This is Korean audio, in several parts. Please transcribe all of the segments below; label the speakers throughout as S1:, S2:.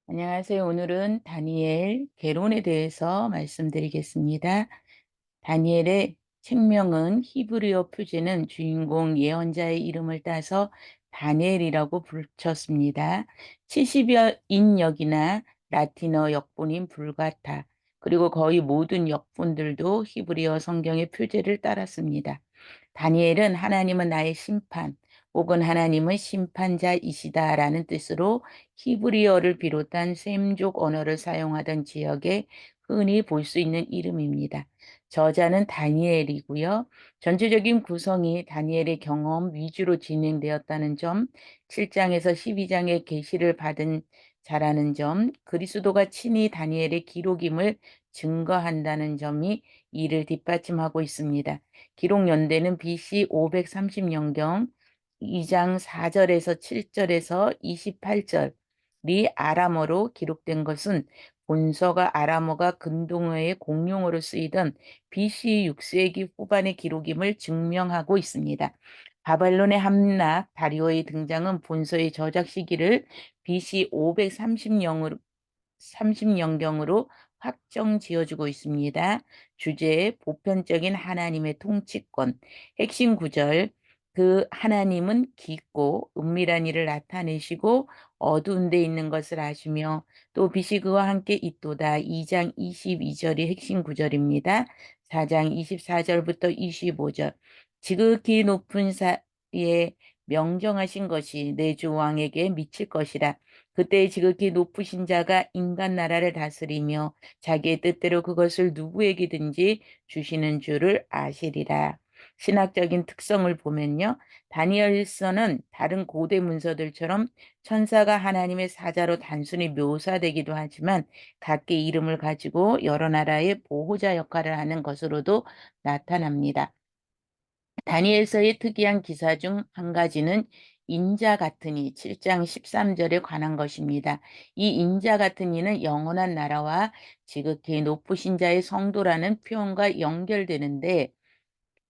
S1: 안녕하세요. 오늘은 다니엘 계론에 대해서 말씀드리겠습니다. 다니엘의 책명은 히브리어 표제는 주인공 예언자의 이름을 따서 다니엘이라고 붙였습니다. 70여 인역이나 라틴어 역본인 불가타, 그리고 거의 모든 역본들도 히브리어 성경의 표제를 따랐습니다. 다니엘은 하나님은 나의 심판 혹은 하나님은 심판자이시다라는 뜻으로 히브리어를 비롯한 셈족 언어를 사용하던 지역에 흔히 볼 수 있는 이름입니다. 저자는 다니엘이고요. 전체적인 구성이 다니엘의 경험 위주로 진행되었다는 점, 7장에서 12장의 계시를 받은 자라는 점, 그리스도가 친히 다니엘의 기록임을 증거한다는 점이 이를 뒷받침하고 있습니다. 기록 연대는 BC 530년경 2장 4절에서 7절에서 28절이 아람어로 기록된 것은 본서가 아람어가 근동어의 공용어로 쓰이던 BC 6세기 후반의 기록임을 증명하고 있습니다. 바벨론의 함락 다리오의 등장은 본서의 저작 시기를 BC 530년으로 30년경으로 확정 지어주고 있습니다. 주제 보편적인 하나님의 통치권. 핵심 구절. 그 하나님은 깊고 은밀한 일을 나타내시고 어두운 데 있는 것을 아시며 또 빛이 그와 함께 있도다. 2장 22절이 핵심 구절입니다. 4장 24절부터 25절. 지극히 높은 사이에 명정하신 것이 내 주 왕에게 미칠 것이라. 그때 지극히 높으신 자가 인간 나라를 다스리며 자기의 뜻대로 그것을 누구에게든지 주시는 줄을 아시리라. 신학적인 특성을 보면요. 다니엘서는 다른 고대 문서들처럼 천사가 하나님의 사자로 단순히 묘사되기도 하지만 각기 이름을 가지고 여러 나라의 보호자 역할을 하는 것으로도 나타납니다. 다니엘서의 특이한 기사 중 한 가지는 인자 같은 이 7장 13절에 관한 것입니다. 이 인자 같은 이는 영원한 나라와 지극히 높으신 자의 성도라는 표현과 연결되는데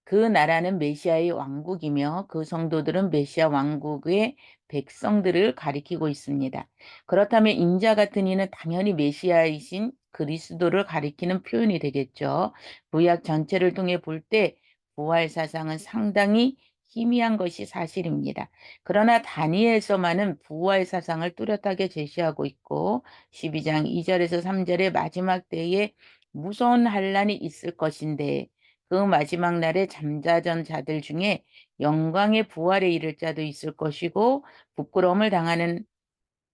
S1: 그 나라는 메시아의 왕국이며 그 성도들은 메시아 왕국의 백성들을 가리키고 있습니다. 그렇다면 인자 같은 이는 당연히 메시아이신 그리스도를 가리키는 표현이 되겠죠. 구약 전체를 통해 볼 때 부활 사상은 상당히 희미한 것이 사실입니다. 그러나 다니엘서만은 부활 사상을 뚜렷하게 제시하고 있고 12장 2절에서 3절의 마지막 때에 무서운 환란이 있을 것인데 그 마지막 날에 잠자던 자들 중에 영광의 부활에 이를 자도 있을 것이고 부끄러움을 당하는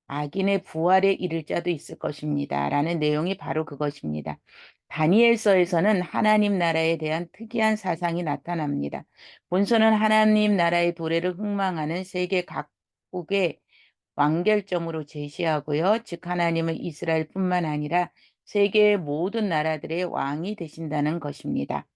S1: 악인의 부활에 이를 자도 있을 것입니다. 라는 내용이 바로 그것입니다. 다니엘서에서는 하나님 나라에 대한 특이한 사상이 나타납니다. 본서는 하나님 나라의 도래를 흥망하는 세계 각국의 완결점으로 제시하고요. 즉 하나님은 이스라엘뿐만 아니라 세계의 모든 나라들의 왕이 되신다는 것입니다.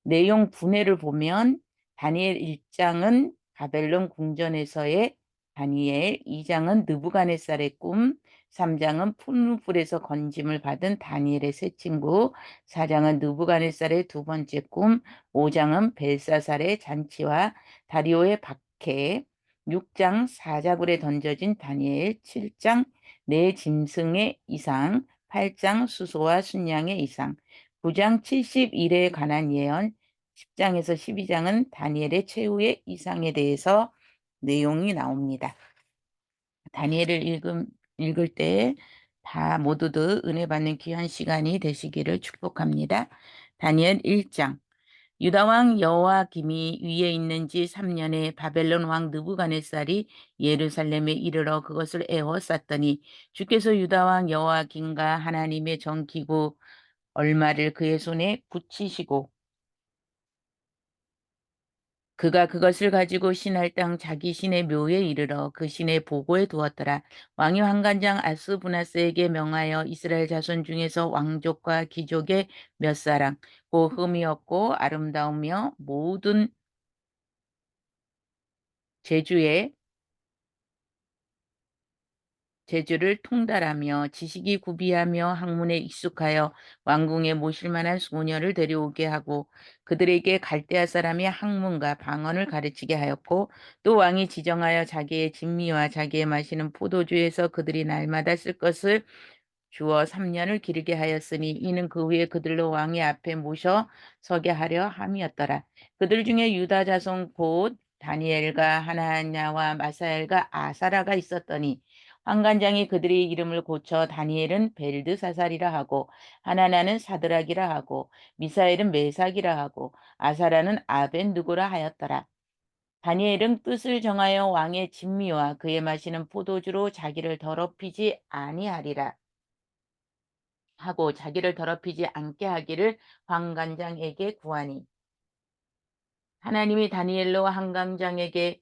S1: 내용 분해를 보면 다니엘 1장은 바벨론 궁전에서의 다니엘, 2장은 느부갓네살의 꿈, 3장은 푸른불에서 건짐을 받은 다니엘의 새 친구, 4장은 느부갓네살의 두 번째 꿈, 5장은 벨사살의 잔치와 다리오의 박해, 6장 사자굴에 던져진 다니엘, 7장 내 짐승의 이상, 8장 수소와 순양의 이상, 9장 71회에 관한 예언, 10장에서 12장은 다니엘의 최후의 이상에 대해서 내용이 나옵니다. 다니엘을 읽을 때 다 모두들 은혜 받는 귀한 시간이 되시기를 축복합니다. 다니엘 1장. 유다 왕 여호와김이 위에 있는 지 3년에 바벨론 왕 느부갓네살이 예루살렘에 이르러 그것을 에워쌌더니 주께서 유다 왕 여호와김과 하나님의 정기구 얼마를 그의 손에 붙이시고 그가 그것을 가지고 신할 땅 자기 신의 묘에 이르러 그 신의 보고에 두었더라. 왕이 환관장 아스부나스에게 명하여 이스라엘 자손 중에서 왕족과 귀족의 몇 사람, 고 흠이 없고 아름다우며 모든 제주의 제주를 통달하며 지식이 구비하며 학문에 익숙하여 왕궁에 모실 만한 소녀를 데려오게 하고 그들에게 갈대아 사람의 학문과 방언을 가르치게 하였고 또 왕이 지정하여 자기의 진미와 자기의 마시는 포도주에서 그들이 날마다 쓸 것을 주어 3년을 기르게 하였으니 이는 그 후에 그들로 왕의 앞에 모셔 서게 하려 함이었더라. 그들 중에 유다 자손 곧 다니엘과 하나냐와 마사엘과 아사라가 있었더니 환관장이 그들의 이름을 고쳐 다니엘은 벨드사살이라 하고 하나냐는 사드락이라 하고 미사엘은 메삭이라 하고 아사라는 아벤누고라 하였더라. 다니엘은 뜻을 정하여 왕의 진미와 그의 마시는 포도주로 자기를 더럽히지 아니하리라 하고 자기를 더럽히지 않게 하기를 환관장에게 구하니 하나님이 다니엘로 환관장에게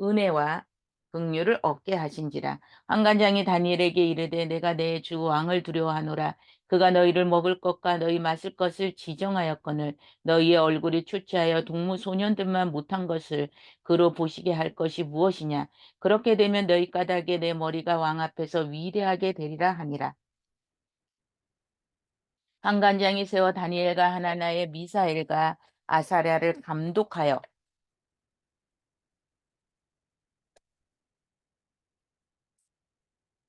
S1: 은혜와 긍휼을 얻게 하신지라. 환관장이 다니엘에게 이르되 내가 내 주 왕을 두려워하노라. 그가 너희를 먹을 것과 너희 마실 것을 지정하였거늘 너희의 얼굴이 추치하여 동무 소년들만 못한 것을 그로 보시게 할 것이 무엇이냐. 그렇게 되면 너희 까닭에 내 머리가 왕 앞에서 위대하게 되리라 하니라. 환관장이 세워 다니엘과 하나나의 미사엘과 아사랴를 감독하여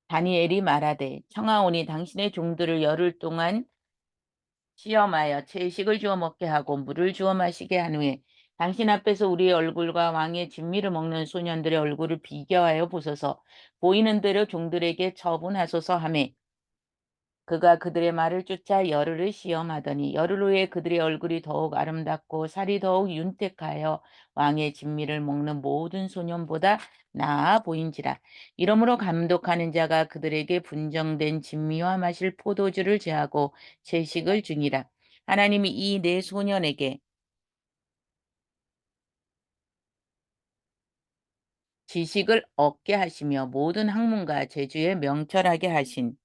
S1: 다니엘이 말하되 청하오니 당신의 종들을 열흘 동안 시험하여 채식을 주어 먹게 하고 물을 주어 마시게 한 후에 당신 앞에서 우리의 얼굴과 왕의 진미를 먹는 소년들의 얼굴을 비교하여 보소서 보이는 대로 종들에게 처분하소서 하매 그가 그들의 말을 쫓아 열흘을 시험하더니 열흘 후에 그들의 얼굴이 더욱 아름답고 살이 더욱 윤택하여 왕의 진미를 먹는 모든 소년보다 나아 보인지라. 이러므로 감독하는 자가 그들에게 분정된 진미와 마실 포도주를 제하고 채식을 주니라. 하나님이 이 네 소년에게 지식을 얻게 하시며 모든 학문과 재주에 명철하게 하신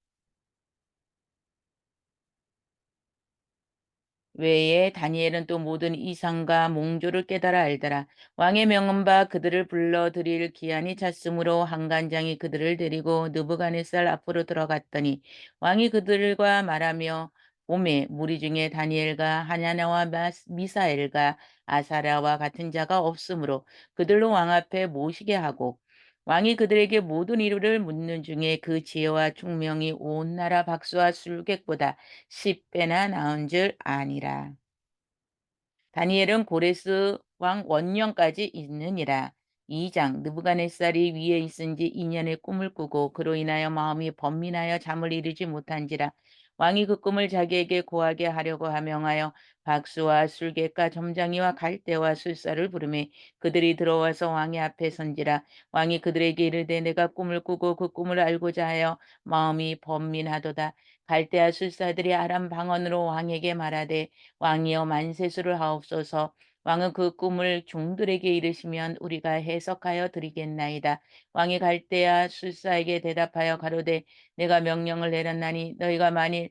S1: 외에 다니엘은 또 모든 이상과 몽조를 깨달아 알더라. 왕의 명은 그들을 불러 드릴 기한이 찼으므로 한간장이 그들을 데리고 느부갓네살 앞으로 들어갔더니 왕이 그들과 말하며 오매 무리 중에 다니엘과 하냐나와 미사엘과 아사랴와 같은 자가 없으므로 그들로 왕 앞에 모시게 하고 왕이 그들에게 모든 이유를 묻는 중에 그 지혜와 총명이 온 나라 박수와 술객보다 10배나 나은 줄 아니라. 다니엘은 고레스 왕 원년까지 있느니라. 2장 느부갓네살이 위에 있은지 2년의 꿈을 꾸고 그로 인하여 마음이 번민하여 잠을 이루지 못한지라. 왕이 그 꿈을 자기에게 고하게 하려고 하명하여 박수와 술객과 점장이와 갈대와 술사를 부르매 그들이 들어와서 왕의 앞에 선지라. 왕이 그들에게 이르되 내가 꿈을 꾸고 그 꿈을 알고자 하여 마음이 번민하도다. 갈대아 술사들이 아람 방언으로 왕에게 말하되 왕이여 만세수를 하옵소서. 왕은 그 꿈을 종들에게 이르시면 우리가 해석하여 드리겠나이다. 왕이 갈대아 술사에게 대답하여 가로되 내가 명령을 내렸나니 너희가 만일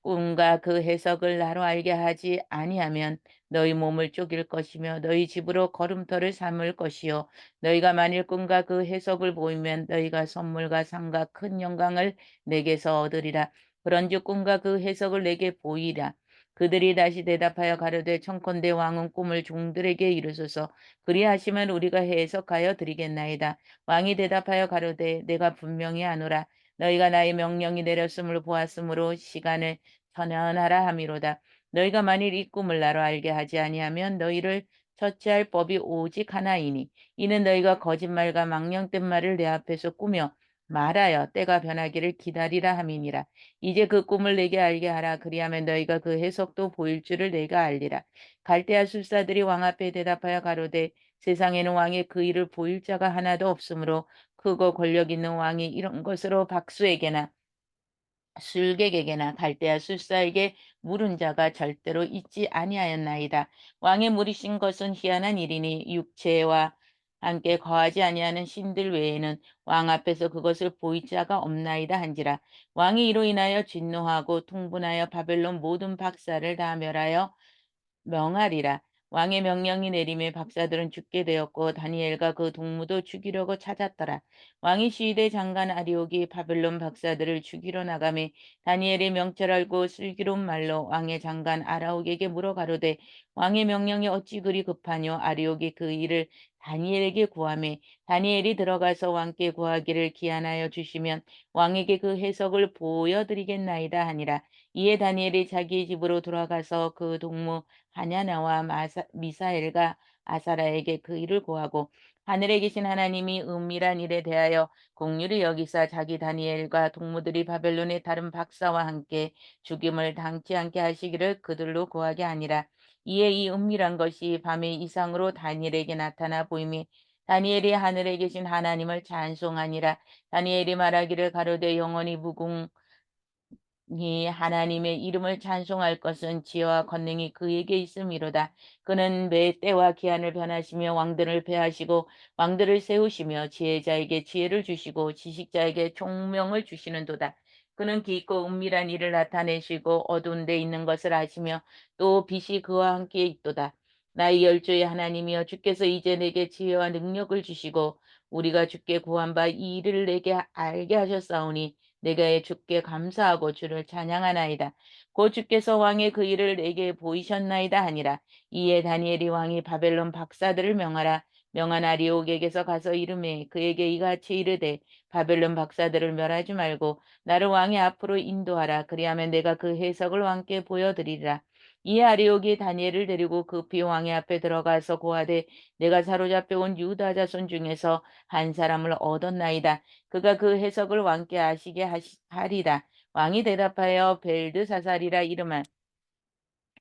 S1: 꿈과 그 해석을 나로 알게 하지 아니하면 너희 몸을 쪼갤 것이며 너희 집으로 걸음터를 삼을 것이요 너희가 만일 꿈과 그 해석을 보이면 너희가 선물과 상과 큰 영광을 내게서 얻으리라. 그런즉 꿈과 그 해석을 내게 보이라. 그들이 다시 대답하여 가로되 청컨대 왕은 꿈을 종들에게 이르소서. 그리하시면 우리가 해석하여 드리겠나이다. 왕이 대답하여 가로되 내가 분명히 아노라. 너희가 나의 명령이 내렸음을 보았으므로 시간을 선언하라 함이로다. 너희가 만일 이 꿈을 나로 알게 하지 아니하면 너희를 처치할 법이 오직 하나이니 이는 너희가 거짓말과 망령된 말을 내 앞에서 꾸며 말하여 때가 변하기를 기다리라 함이니라. 이제 그 꿈을 내게 알게 하라. 그리하면 너희가 그 해석도 보일 줄을 내가 알리라. 갈대아 술사들이 왕 앞에 대답하여 가로되 세상에는 왕의 그 일을 보일 자가 하나도 없으므로 크고 권력 있는 왕이 이런 것으로 박수에게나 술객에게나 갈대아 술사에게 물은 자가 절대로 있지 아니하였나이다. 왕의 물으신 것은 희한한 일이니 육체와 함께 거하지 아니하는 신들 외에는 왕 앞에서 그것을 보일 자가 없나이다 한지라. 왕이 이로 인하여 진노하고 통분하여 바벨론 모든 박사를 다 멸하여 명하리라. 왕의 명령이 내림에 박사들은 죽게 되었고 다니엘과 그 동무도 죽이려고 찾았더라. 왕이 시위대 장관 아리옥이 바벨론 박사들을 죽이러 나가매 다니엘의 명철 알고 슬기로운 말로 왕의 장관 아라옥에게 물어 가로되 왕의 명령이 어찌 그리 급하뇨. 아리옥이 그 일을 다니엘에게 구하매 다니엘이 들어가서 왕께 구하기를 기한하여 주시면 왕에게 그 해석을 보여드리겠나이다 하니라. 이에 다니엘이 자기 집으로 돌아가서 그 동무 하냐나와 미사엘과 아사라에게 그 일을 고하고 하늘에 계신 하나님이 은밀한 일에 대하여 공률이 여기사 자기 다니엘과 동무들이 바벨론의 다른 박사와 함께 죽임을 당치 않게 하시기를 그들로 구하게 하니라. 이에 이 은밀한 것이 밤의 이상으로 다니엘에게 나타나 보임이 다니엘이 하늘에 계신 하나님을 찬송하니라. 다니엘이 말하기를 가로되 영원히 무궁 이 하나님의 이름을 찬송할 것은 지혜와 권능이 그에게 있음이로다. 그는 매 때와 기한을 변하시며 왕들을 패하시고 왕들을 세우시며 지혜자에게 지혜를 주시고 지식자에게 총명을 주시는도다. 그는 깊고 은밀한 일을 나타내시고 어두운 데 있는 것을 아시며 또 빛이 그와 함께 있도다. 나의 열조의 하나님이여 주께서 이제 내게 지혜와 능력을 주시고 우리가 주께 구한 바 이 일을 내게 알게 하셨사오니 내가 주께 감사하고 주를 찬양하나이다. 곧 주께서 왕의 그 일을 내게 보이셨나이다 하니라. 이에 다니엘이 왕이 바벨론 박사들을 명하라. 명한 아리옥에게서 가서 이르매 그에게 이같이 이르되 바벨론 박사들을 멸하지 말고 나를 왕의 앞으로 인도하라. 그리하면 내가 그 해석을 왕께 보여드리리라. 이에 아리옥이 다니엘을 데리고 급히 왕의 앞에 들어가서 고하되 내가 사로잡혀 온 유다 자손 중에서 한 사람을 얻었나이다. 그가 그 해석을 왕께 아시게 하리라. 왕이 대답하여 벨드사살이라 이름한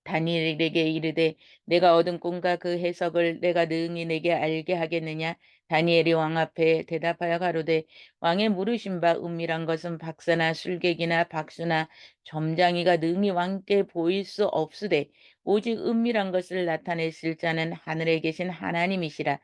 S1: 다니엘에게 이르되 내가 얻은 꿈과 그 해석을 내가 능히 내게 알게 하겠느냐. 다니엘이 왕 앞에 대답하여 가로되 왕의 물으신 바 은밀한 것은 박사나 술객이나 박수나 점장이가 능히 왕께 보일 수 없으되 오직 은밀한 것을 나타냈을 자는 하늘에 계신 하나님이시라.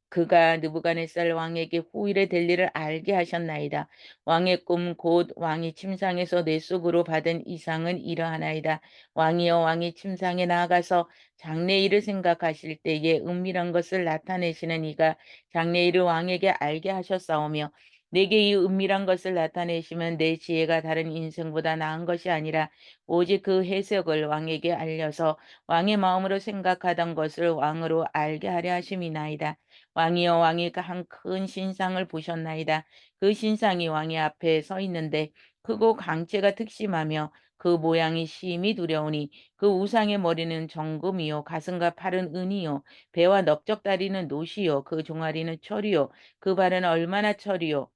S1: 그가 느부갓네살 왕에게 후일에 될 일을 알게 하셨나이다. 왕의 꿈 곧 왕이 침상에서 내 속으로 받은 이상은 이러하나이다. 왕이여 왕이 침상에 나아가서 장래일을 생각하실 때에 은밀한 것을 나타내시는 이가 장래일을 왕에게 알게 하셨사오며 내게 이 은밀한 것을 나타내시면 내 지혜가 다른 인생보다 나은 것이 아니라 오직 그 해석을 왕에게 알려서 왕의 마음으로 생각하던 것을 왕으로 알게 하려 하심이나이다. 왕이여 왕이 한 큰 신상을 보셨나이다. 그 신상이 왕의 앞에 서 있는데 크고 강체가 특심하며 그 모양이 심히 두려우니 그 우상의 머리는 정금이요 가슴과 팔은 은이요 배와 넓적다리는 노시요 그 종아리는 철이요 그 발은 얼마는 철이요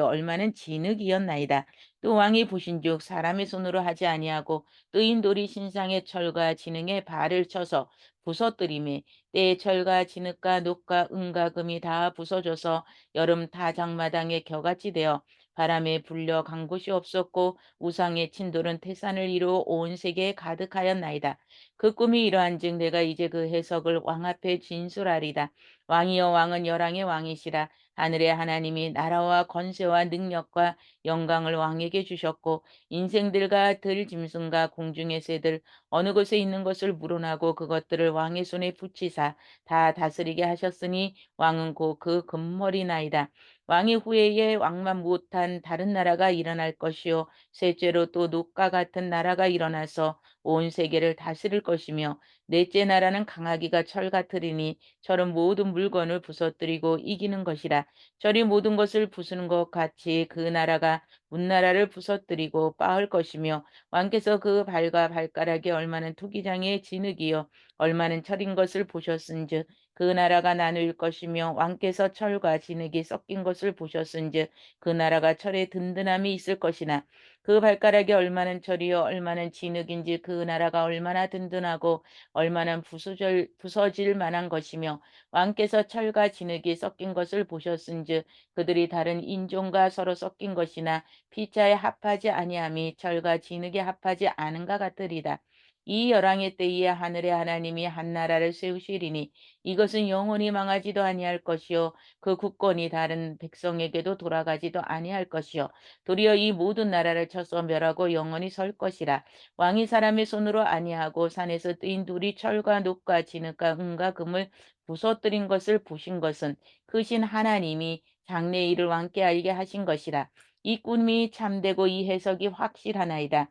S1: 얼마는 진흙이었나이다. 또 왕이 보신즉 사람의 손으로 하지 아니하고 뜨인 돌이 신상의 철과 진흙에 발을 쳐서 부서뜨리매 때의 철과 진흙과 녹과 은과 금이 다 부서져서 여름 타작마당에 겨같이 되어 바람에 불려 간 곳이 없었고 우상의 친돌은 태산을 이루어 온 세계에 가득하였나이다. 그 꿈이 이러한즉 내가 이제 그 해석을 왕 앞에 진술하리다. 왕이여 왕은 열왕의 왕이시라. 하늘의 하나님이 나라와 권세와 능력과 영광을 왕에게 주셨고 인생들과 들짐승과 공중의 새들 어느 곳에 있는 것을 물어나고 그것들을 왕의 손에 붙이사 다 다스리게 하셨으니 왕은 곧 그 금머리나이다. 왕의 후에에 왕만 못한 다른 나라가 일어날 것이요 셋째로 또 녹과 같은 나라가 일어나서 온 세계를 다스릴 것이며 넷째 나라는 강하기가 철 같으리니 철은 모든 물건을 부서뜨리고 이기는 것이라. 철이 모든 것을 부수는 것 같이 그 나라가 문나라를 부서뜨리고 빻을 것이며 왕께서 그 발과 발가락이 얼마는 투기장의 진흙이요 얼마는 철인 것을 보셨은즉 그 나라가 나눌 것이며 왕께서 철과 진흙이 섞인 것을 보셨은즉 그 나라가 철에 든든함이 있을 것이나 그 발가락이 얼마는 철이요 얼마는 진흙인지 그 나라가 얼마나 든든하고 얼마나 부서질 만한 것이며 왕께서 철과 진흙이 섞인 것을 보셨은즉 그들이 다른 인종과 서로 섞인 것이나 피차에 합하지 아니함이 철과 진흙에 합하지 않은가 같으리다. 이 열왕의 때에 하늘의 하나님이 한 나라를 세우시리니 이것은 영원히 망하지도 아니할 것이요 그 국권이 다른 백성에게도 돌아가지도 아니할 것이요 도리어 이 모든 나라를 쳐서 멸하고 영원히 설 것이라. 왕이 사람의 손으로 아니하고 산에서 뜨인 돌이 철과 녹과 진흙과 은과 금을 부서뜨린 것을 보신 것은 크신 하나님이 장래의 일을 왕께 알게 하신 것이라. 이 꿈이 참되고 이 해석이 확실하나이다.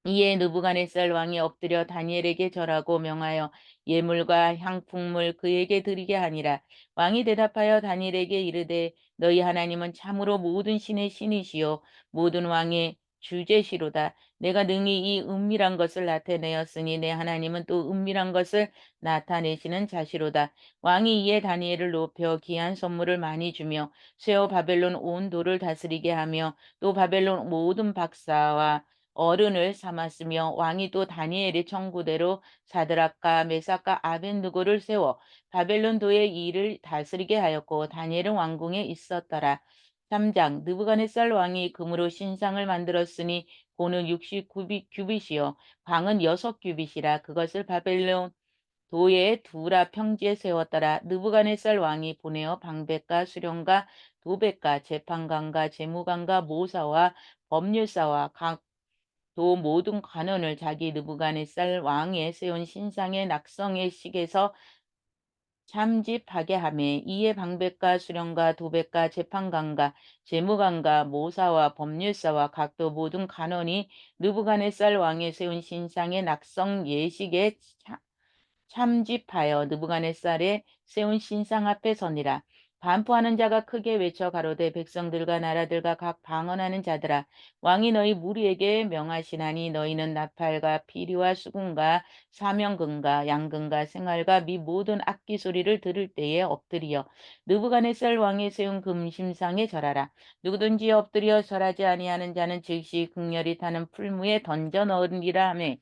S1: 이에 느부갓네살 왕이 엎드려 다니엘에게 절하고 명하여 예물과 향품을 그에게 드리게 하니라. 왕이 대답하여 다니엘에게 이르되 너희 하나님은 참으로 모든 신의 신이시요 모든 왕의 주제시로다. 내가 능히 이 은밀한 것을 나타내었으니 내 하나님은 또 은밀한 것을 나타내시는 자시로다. 왕이 이에 다니엘을 높여 귀한 선물을 많이 주며 쇠어 바벨론 온 도를 다스리게 하며 또 바벨론 모든 박사와 어른을 삼았으며 왕이 또 다니엘의 청구대로 사드락과 메삭과 아벤느고를 세워 바벨론도의 일을 다스리게 하였고 다니엘은 왕궁에 있었더라. 3장 느부갓네살 왕이 금으로 신상을 만들었으니 고는 60규빗이요 방은 6규빗이라 그것을 바벨론 도의 두라 평지에 세웠더라. 느부갓네살 왕이 보내어 방백과 수령과 도백과 재판관과 재무관과 모사와 법률사와 각 또 모든 관원을 자기 느부갓네살 왕에 세운 신상의 낙성의 식에서 참집하게 하매 이에 방백과 수령과 도백과 재판관과 재무관과 모사와 법률사와 각도 모든 관원이 느부갓네살 왕에 세운 신상의 낙성 예식에 참집하여 느부갓네살의 세운 신상 앞에 서니라. 반포하는 자가 크게 외쳐 가로되 백성들과 나라들과 각 방언하는 자들아 왕이 너희 무리에게 명하시나니 너희는 나팔과 피리와 수금과 사명금과 양금과 생활과 미 모든 악기 소리를 들을 때에 엎드리어 느부갓네살 왕이 세운 금심상에 절하라. 누구든지 엎드려 절하지 아니하는 자는 즉시 극렬히 타는 풀무에 던져 넣으리라 하매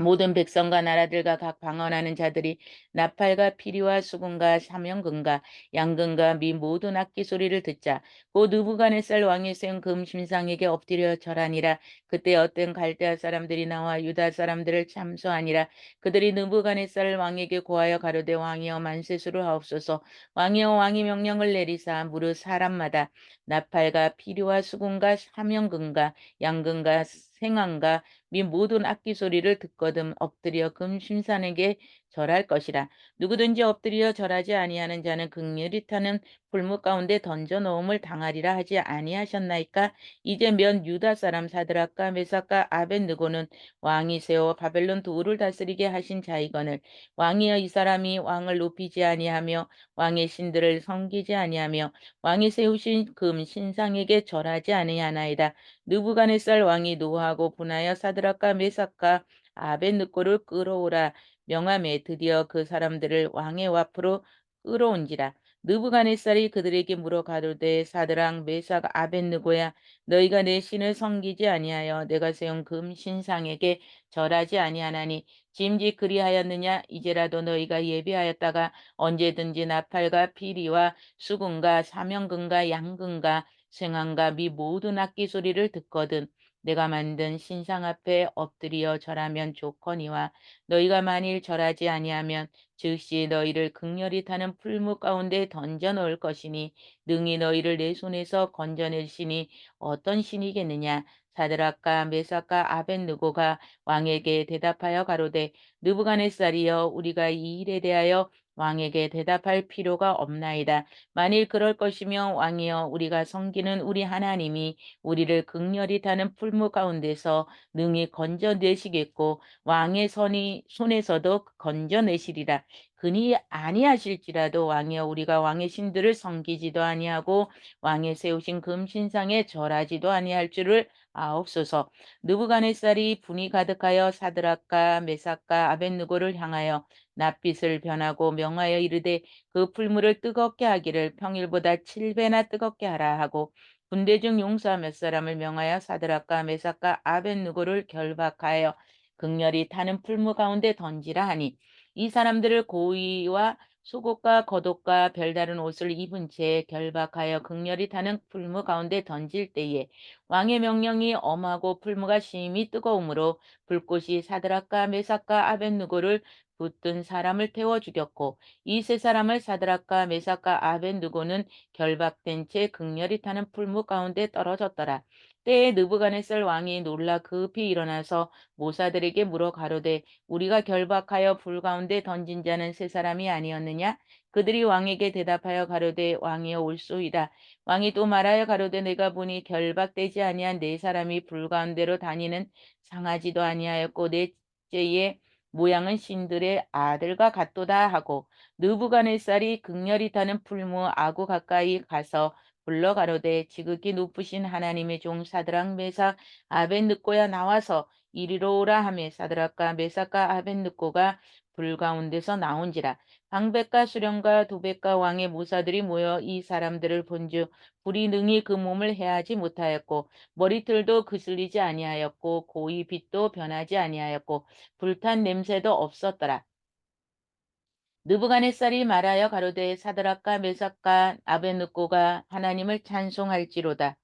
S1: 모든 백성과 나라들과 각 방언하는 자들이 나팔과 피리와 수금과 사명금과 양금과 미 모든 악기 소리를 듣자 곧 느부갓네살 왕이 세운 금심상에게 엎드려 절하니라. 그때 어떤 갈대아 사람들이 나와 유다 사람들을 참소하니라. 그들이 느부갓네살 왕에게 고하여 가로되 왕이여 만세수를 하옵소서. 왕이여 왕이 명령을 내리사 무릇 사람마다 나팔과 피리와 수금과 사명금과 양금과 생황과 및 모든 악기 소리를 듣거든 엎드려 금심산에게 절할 것이라. 누구든지 엎드려 절하지 아니하는 자는 극렬히 타는 불못 가운데 던져 넣음을 당하리라 하지 아니하셨나이까. 이제 면 유다 사람 사드락과 메삭과 아벤느고는 왕이 세워 바벨론 도를 다스리게 하신 자이거늘 왕이여 이 사람이 왕을 높이지 아니하며 왕의 신들을 섬기지 아니하며 왕이 세우신 금 신상에게 절하지 아니하나이다. 느부갓네살 왕이 노하고 분하여 사드락과 메삭과 아벤느고를 끌어오라 명함에 드디어 그 사람들을 왕의 앞으로 끌어온지라. 느부갓네살이 그들에게 물어 가로되 사드락 메삭 아벤느고야 너희가 내 신을 섬기지 아니하여 내가 세운 금 신상에게 절하지 아니하나니 짐짓 그리하였느냐. 이제라도 너희가 예비하였다가 언제든지 나팔과 피리와 수금과 사명금과 양금과 생황과 미 모든 악기 소리를 듣거든 내가 만든 신상 앞에 엎드려 절하면 좋거니와 너희가 만일 절하지 아니하면 즉시 너희를 극렬히 타는 풀무 가운데 던져 넣을 것이니 능히 너희를 내 손에서 건져낼 신이 어떤 신이겠느냐. 사드락과 메삭과 아벤느고가 왕에게 대답하여 가로되 느부갓네살이여 우리가 이 일에 대하여 왕에게 대답할 필요가 없나이다. 만일 그럴 것이면 왕이여 우리가 섬기는 우리 하나님이 우리를 극렬히 타는 풀무 가운데서 능히 건져내시겠고 왕의 선이 손에서도 건져내시리라. 그니 아니하실지라도 왕이여 우리가 왕의 신들을 섬기지도 아니하고 왕의 세우신 금신상에 절하지도 아니할 줄을 아옵소서. 느부갓네살이 분이 가득하여 사드락과 메삭과 아벤느고를 향하여 낯빛을 변하고 명하여 이르되 그 풀물을 뜨겁게 하기를 평일보다 7배나 뜨겁게 하라 하고 군대 중 용사 몇 사람을 명하여 사드락과 메삭과 아벤느고를 결박하여 극렬히 타는 풀무 가운데 던지라 하니 이 사람들을 고의와 속옷과 겉옷과 별다른 옷을 입은 채 결박하여 극렬히 타는 풀무 가운데 던질 때에 왕의 명령이 엄하고 풀무가 심히 뜨거우므로 불꽃이 사드락과 메삭과 아벳느고를 붙든 사람을 태워 죽였고 이 세 사람을 사드락과 메삭과 아벳느고는 결박된 채 극렬히 타는 풀무 가운데 떨어졌더라. 때에 느부갓네살 왕이 놀라 급히 일어나서 모사들에게 물어 가로되 우리가 결박하여 불 가운데 던진 자는 세 사람이 아니었느냐? 그들이 왕에게 대답하여 가로되 왕이여 올소이다. 왕이 또 말하여 가로되 내가 보니 결박되지 아니한 네 사람이 불 가운데로 다니는 상하지도 아니하였고 넷째의 모양은 신들의 아들과 같도다 하고 느부갓네살이 극렬히 타는 풀무 아구 가까이 가서 불러 가로되 지극히 높으신 하나님의 종 사드락 메삭 아벳느꼬야 나와서 이리로 오라 하매 사드락과 메삭과 아벳느꼬가 불 가운데서 나온지라 방백과 수령과 도백과 왕의 모사들이 모여 이 사람들을 본즉 불이 능히 그 몸을 해하지 못하였고 머리털도 그슬리지 아니하였고 고이 빛도 변하지 아니하였고 불탄 냄새도 없었더라. 느부갓네살이 말하여 가로되 사드락과 메삭과 아벳느꼬가 하나님을 찬송할지로다.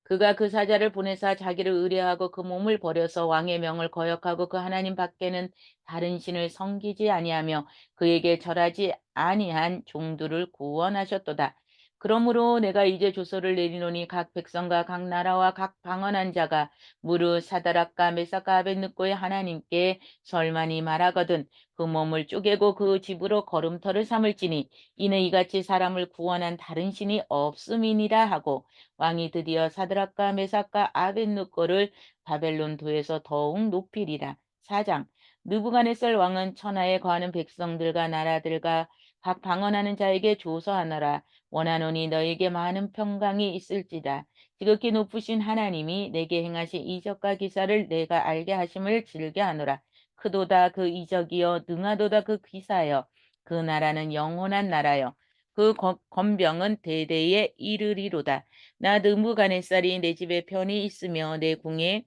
S1: 그가 그 사자를 보내사 자기를 의뢰하고 그 몸을 버려서 왕의 명을 거역하고 그 하나님 밖에는 다른 신을 섬기지 아니하며 그에게 절하지 아니한 종들을 구원하셨도다. 그러므로 내가 이제 조서를 내리노니 각 백성과 각 나라와 각 방언한 자가 무릇 사다락과 메사카 아벳느고의 하나님께 설만이 말하거든 그 몸을 쪼개고 그 집으로 걸음터를 삼을지니 이는 이같이 사람을 구원한 다른 신이 없음이니라 하고 왕이 드디어 사드락과 메삭과 아벳느고를 바벨론 도에서 더욱 높이리라. 4장 느부갓네살 왕은 천하에 거하는 백성들과 나라들과 각 방언하는 자에게 조서하노라. 원하노니 너에게 많은 평강이 있을지다. 지극히 높으신 하나님이 내게 행하신 이적과 기사를 내가 알게 하심을 즐겨하노라. 크도다 그 이적이여 능하도다 그 기사여 그 나라는 영원한 나라여 그 권병은 대대에 이르리로다. 나 느부갓네살이 내 집에 편히 있으며 내 궁에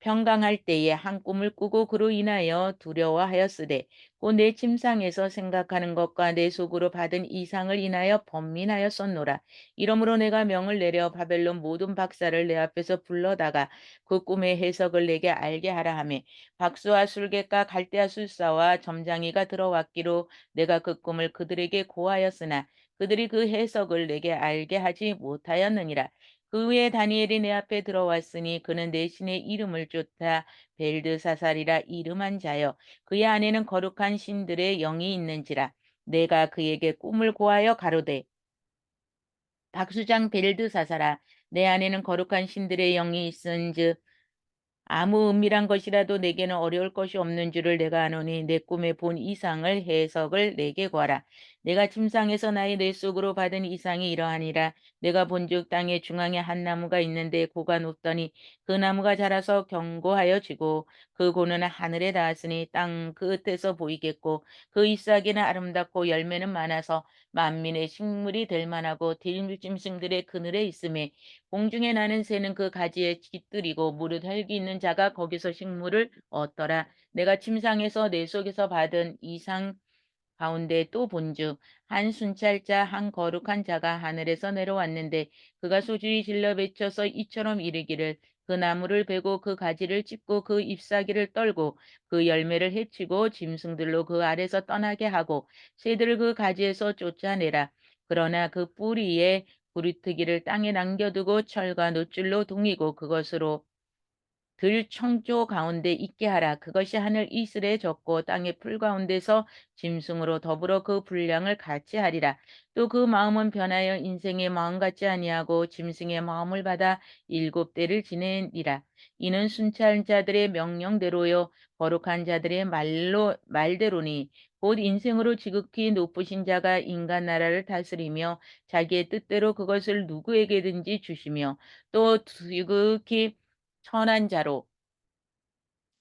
S1: 평강할 때에 한 꿈을 꾸고 그로 인하여 두려워하였으되 곧 내 침상에서 생각하는 것과 내 속으로 받은 이상을 인하여 번민하였었노라. 이러므로 내가 명을 내려 바벨론 모든 박사를 내 앞에서 불러다가 그 꿈의 해석을 내게 알게 하라 하매 박수와 술객과 갈대아 술사와 점장이가 들어왔기로 내가 그 꿈을 그들에게 고하였으나 그들이 그 해석을 내게 알게 하지 못하였느니라. 그 후에 다니엘이 내 앞에 들어왔으니 그는 내 신의 이름을 쫓아 벨드사살이라 이름한 자여 그의 안에는 거룩한 신들의 영이 있는지라 내가 그에게 꿈을 고하여 가로되 박수장 벨드사살아 내 안에는 거룩한 신들의 영이 있은즉 아무 은밀한 것이라도 내게는 어려울 것이 없는 줄을 내가 아노니 내 꿈에 본 이상을 해석을 내게 구하라. 내가 침상에서 나의 뇌 속으로 받은 이상이 이러하니라. 내가 본즉 땅의 중앙에 한 나무가 있는데 고가 높더니 그 나무가 자라서 견고하여 지고 그 고는 하늘에 닿았으니 땅 끝에서 보이겠고 그 잎사귀는 아름답고 열매는 많아서 만민의 식물이 될 만하고 들짐승들의 그늘에 있음에 공중에 나는 새는 그 가지에 깃들이고 무릇 혈기 있는 자가 거기서 식물을 얻더라. 내가 침상에서 내 속에서 받은 이상 가운데 또 본즉 한 순찰자 한 거룩한 자가 하늘에서 내려왔는데 그가 소주이 질러 외쳐서 이처럼 이르기를 그 나무를 베고 그 가지를 찢고 그 잎사귀를 떨고 그 열매를 해치고 짐승들로 그 아래서 떠나게 하고 새들을 그 가지에서 쫓아내라. 그러나 그 뿌리에 구리트기를 땅에 남겨두고 철과 놋줄로 동이고 그것으로 들 청조 가운데 있게 하라. 그것이 하늘 이슬에 젖고 땅의 풀 가운데서 짐승으로 더불어 그 분량을 같이 하리라. 또 그 마음은 변하여 인생의 마음 같지 아니하고 짐승의 마음을 받아 7대를 지내리라. 이는 순찰자들의 명령대로요 거룩한 자들의 말대로니 곧 인생으로 지극히 높으신 자가 인간 나라를 다스리며 자기의 뜻대로 그것을 누구에게든지 주시며 또 지극히 천한 자로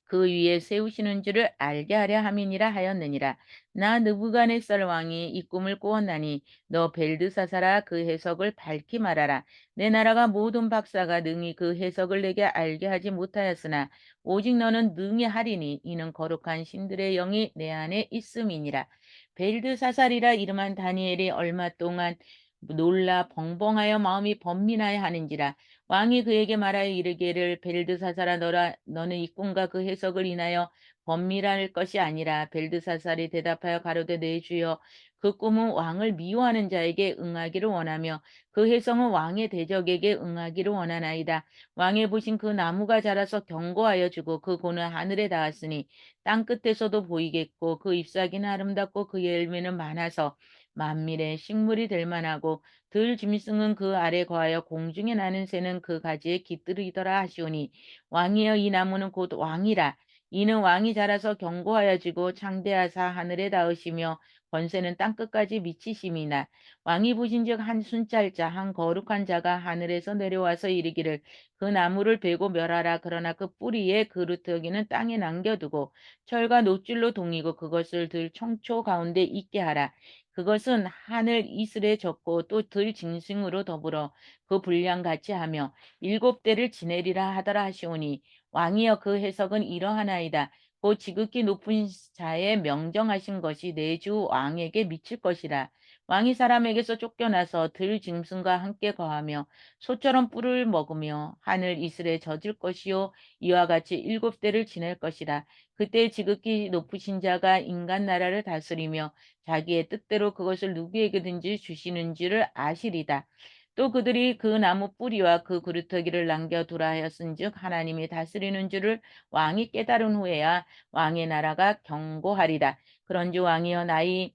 S1: 그 위에 세우시는 줄을 알게 하려 함이니라 하였느니라. 나 느부갓네살 왕이 이 꿈을 꾸었나니 너 벨드사사라 그 해석을 밝히 말하라. 내 나라가 모든 박사가 능히 그 해석을 내게 알게 하지 못하였으나 오직 너는 능히 하리니 이는 거룩한 신들의 영이 내 안에 있음이니라. 벨드사살이라 이름한 다니엘이 얼마 동안 놀라 벙벙하여 마음이 번민하여 하는지라. 왕이 그에게 말하여 이르기를 벨드사살아 너는 이 꿈과 그 해석을 인하여 번민할 것이 아니라. 벨드사살이 대답하여 가로되 내 주여 그 꿈은 왕을 미워하는 자에게 응하기를 원하며 그 해석은 왕의 대적에게 응하기를 원하나이다. 왕의 보신 그 나무가 자라서 경고하여 주고 그 고는 하늘에 닿았으니 땅 끝에서도 보이겠고 그 잎사귀는 아름답고 그 열매는 많아서 만밀의 식물이 될 만하고 들 짐승은 그 아래 거하여 공중에 나는 새는 그 가지에 깃들이더라 하시오니 왕이여 이 나무는 곧 왕이라. 이는 왕이 자라서 견고하여 지고 창대하사 하늘에 닿으시며 권세는 땅끝까지 미치심이나. 왕이 보신즉 한 순찰자 한 거룩한 자가 하늘에서 내려와서 이르기를 그 나무를 베고 멸하라. 그러나 그 뿌리에 그루터기는 땅에 남겨두고 철과 노줄로 동이고 그것을 들 청초 가운데 있게 하라. 그것은 하늘 이슬에 젖고 또 들 짐승으로 더불어 그 분량 같이 하며 일곱 대를 지내리라 하더라 하시오니 왕이여 그 해석은 이러하나이다. 곧 지극히 높은 자의 명정하신 것이 내 주 왕에게 미칠 것이라. 왕이 사람에게서 쫓겨나서 들 짐승과 함께 거하며 소처럼 뿔을 먹으며 하늘 이슬에 젖을 것이요 이와 같이 일곱 대를 지낼 것이라. 그때 지극히 높으신 자가 인간 나라를 다스리며 자기의 뜻대로 그것을 누구에게든지 주시는 줄을 아시리다. 또 그들이 그 나무 뿌리와 그 그루터기를 남겨두라 하였은즉 하나님이 다스리는 줄을 왕이 깨달은 후에야 왕의 나라가 경고하리라. 그런즉 왕이여 나의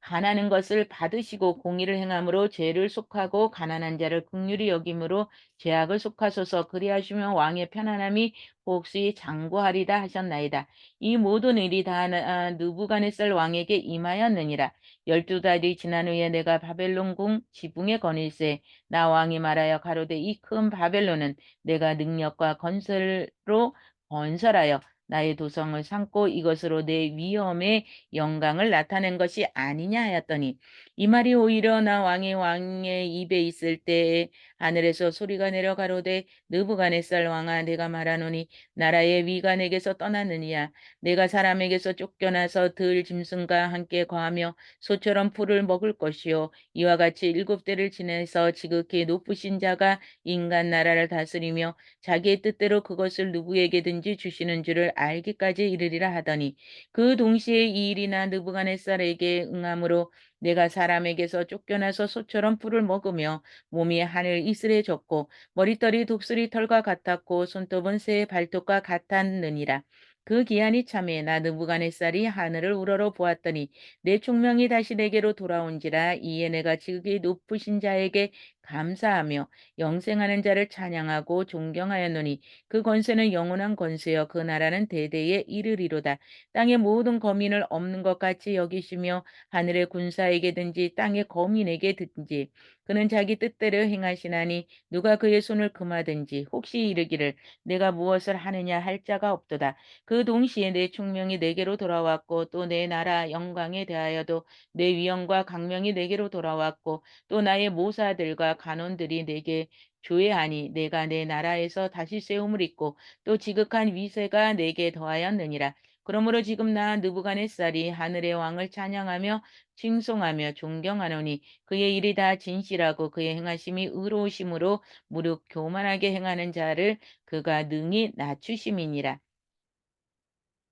S1: 가난한 것을 받으시고 공의를 행함으로 죄를 속하고 가난한 자를 긍휼히 여김으로 죄악을 속하소서. 그리하시면 왕의 편안함이 복수히 장구하리라 하셨나이다. 이 모든 일이 다 느부갓네살 왕에게 임하였느니라. 12달이 지난 후에 내가 바벨론 궁 지붕에 거닐세 나 왕이 말하여 가로되 이 큰 바벨론은 내가 능력과 건설로 건설하여 나의 도성을 삼고 이것으로 내 위엄의 영광을 나타낸 것이 아니냐 하였더니 이 말이 오히려 나 왕의 입에 있을 때에 하늘에서 소리가 내려 가로되 느부갓네살 왕아 내가 말하노니 나라의 위가 내게서 떠났느니야. 내가 사람에게서 쫓겨나서 들 짐승과 함께 거하며 소처럼 풀을 먹을 것이요 이와 같이 일곱 대를 지내서 지극히 높으신 자가 인간 나라를 다스리며 자기의 뜻대로 그것을 누구에게든지 주시는 줄을 알기까지 이르리라 하더니 그 동시에 이 일이나 느부갓네살에게 응함으로 내가 사람에게서 쫓겨나서 소처럼 뿔을 먹으며 몸이 하늘 이슬에 젖고 머리털이 독수리 털과 같았고 손톱은 새의 발톱과 같았느니라. 그 기한이 참에 나 느부갓네살이 하늘을 우러러 보았더니 내 총명이 다시 내게로 돌아온지라. 이에 내가 지극히 높으신 자에게 감사하며 영생하는 자를 찬양하고 존경하였노니 그 권세는 영원한 권세여 그 나라는 대대에 이르리로다. 땅의 모든 거민을 없는 것 같이 여기시며 하늘의 군사에게든지 땅의 거민에게든지 그는 자기 뜻대로 행하시나니 누가 그의 손을 금하든지 혹시 이르기를 내가 무엇을 하느냐 할 자가 없도다. 그 동시에 내 총명이 내게로 돌아왔고 또 내 나라 영광에 대하여도 내 위엄과 강명이 내게로 돌아왔고 또 나의 모사들과 간원들이 내게 조회하니 내가 내 나라에서 다시 세움을 입고 또 지극한 위세가 내게 더하였느니라. 그러므로 지금 나 느부갓네살이 하늘의 왕을 찬양하며 칭송하며 존경하노니 그의 일이 다 진실하고 그의 행하심이 의로우심으로 무릇 교만하게 행하는 자를 그가 능히 낮추심이니라.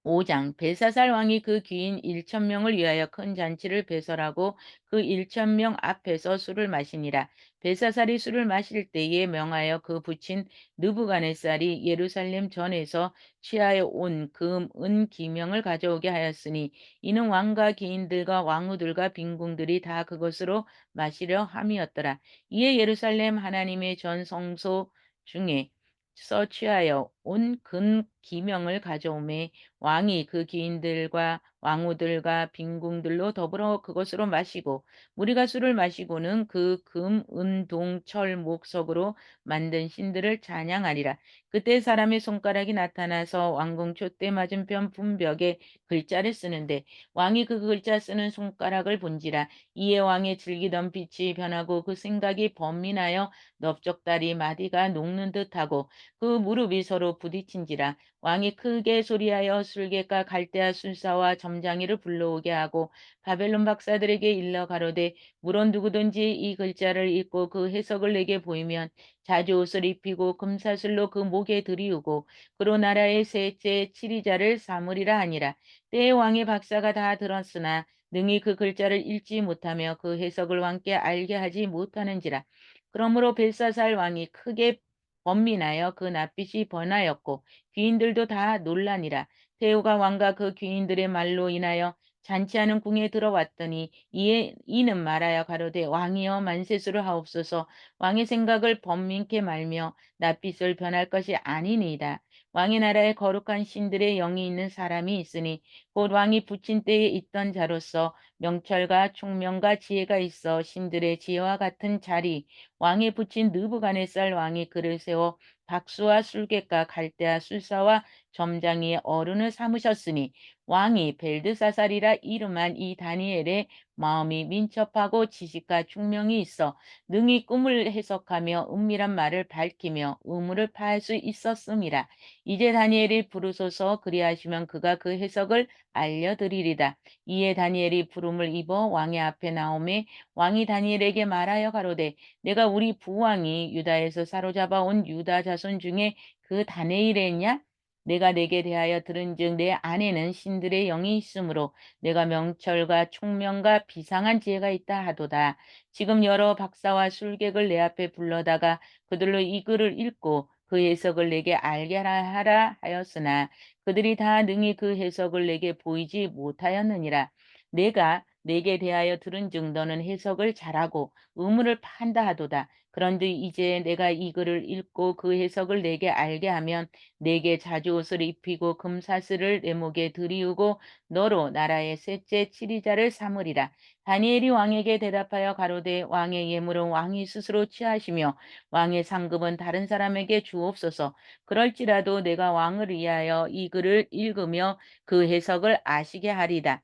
S1: 5장 벨사살 왕이 그 귀인 1,000명을 위하여 큰 잔치를 배설하고 그 1,000명 앞에서 술을 마시니라. 벨사살이 술을 마실 때에 명하여 그 붙인 느부갓네살이 예루살렘 전에서 취하여 온 금, 은, 기명을 가져오게 하였으니 이는 왕과 기인들과 왕후들과 빈궁들이 다 그것으로 마시려 함이었더라. 이에 예루살렘 하나님의 전 성소 중에 서 취하여 온 금, 기명을 가져오매 왕이 그 귀인들과 왕후들과 빈궁들로 더불어 그것으로 마시고 무리가 술을 마시고는 그 금, 은, 동, 철, 목, 석으로 만든 신들을 찬양하리라. 그때 사람의 손가락이 나타나서 왕궁 촛대 맞은편 분벽에 글자를 쓰는데 왕이 그 글자 쓰는 손가락을 본지라. 이에 왕의 즐기던 빛이 변하고 그 생각이 번민하여 넓적다리 마디가 녹는 듯하고 그 무릎이 서로 부딪힌지라. 왕이 크게 소리하여 술객과 갈대아 술사와 점장이를 불러오게 하고 바벨론 박사들에게 일러 가로되 물론 누구든지 이 글자를 읽고 그 해석을 내게 보이면 자주 옷을 입히고 금사슬로 그 목에 들이우고 그로 나라의 셋째 치리자를 삼으리라 하니라. 때에 왕의 박사가 다 들었으나 능히 그 글자를 읽지 못하며 그 해석을 왕께 알게 하지 못하는지라. 그러므로 벨사살 왕이 크게 번민하여 그 낯빛이 번하였고 귀인들도 다 놀라니라. 태후가 왕과 그 귀인들의 말로 인하여 잔치하는 궁에 들어왔더니 이는 말하여 가로되 왕이여 만세수를 하옵소서. 왕의 생각을 번민케 말며 낯빛을 변할 것이 아니니이다. 왕의 나라에 거룩한 신들의 영이 있는 사람이 있으니 곧 왕이 부친 때에 있던 자로서 명철과 총명과 지혜가 있어 신들의 지혜와 같은 자리 왕이 붙인 느부갓네살 왕이 그를 세워 박수와 술객과 갈대아 술사와 점장이의 어른을 삼으셨으니 왕이 벨드사살이라 이름한 이 다니엘의 마음이 민첩하고 지식과 총명이 있어 능히 꿈을 해석하며 은밀한 말을 밝히며 의무를 파할 수 있었음이라. 이제 다니엘이 부르소서 그리하시면 그가 그 해석을 알려드리리다. 이에 다니엘이 부름을 입어 왕의 앞에 나오매 왕이 다니엘에게 말하여 가로되 내가 우리 부왕이 유다에서 사로잡아 온 유다 자손 중에 그 다니엘이냐? 내가 내게 대하여 들은즉 내 안에는 신들의 영이 있으므로 내가 명철과 총명과 비상한 지혜가 있다 하도다. 지금 여러 박사와 술객을 내 앞에 불러다가 그들로 이 글을 읽고 그 해석을 내게 알게 하라 하였으나 그들이 다 능히 그 해석을 내게 보이지 못하였느니라. 내가 내게 대하여 들은즉 너는 해석을 잘하고 의무를 판다 하도다. 그런데 이제 내가 이 글을 읽고 그 해석을 내게 알게 하면 내게 자주 옷을 입히고 금사슬을 내 목에 들이우고 너로 나라의 셋째 치리자를 삼으리라. 다니엘이 왕에게 대답하여 가로되 왕의 예물은 왕이 스스로 취하시며 왕의 상급은 다른 사람에게 주옵소서. 그럴지라도 내가 왕을 위하여 이 글을 읽으며 그 해석을 아시게 하리다.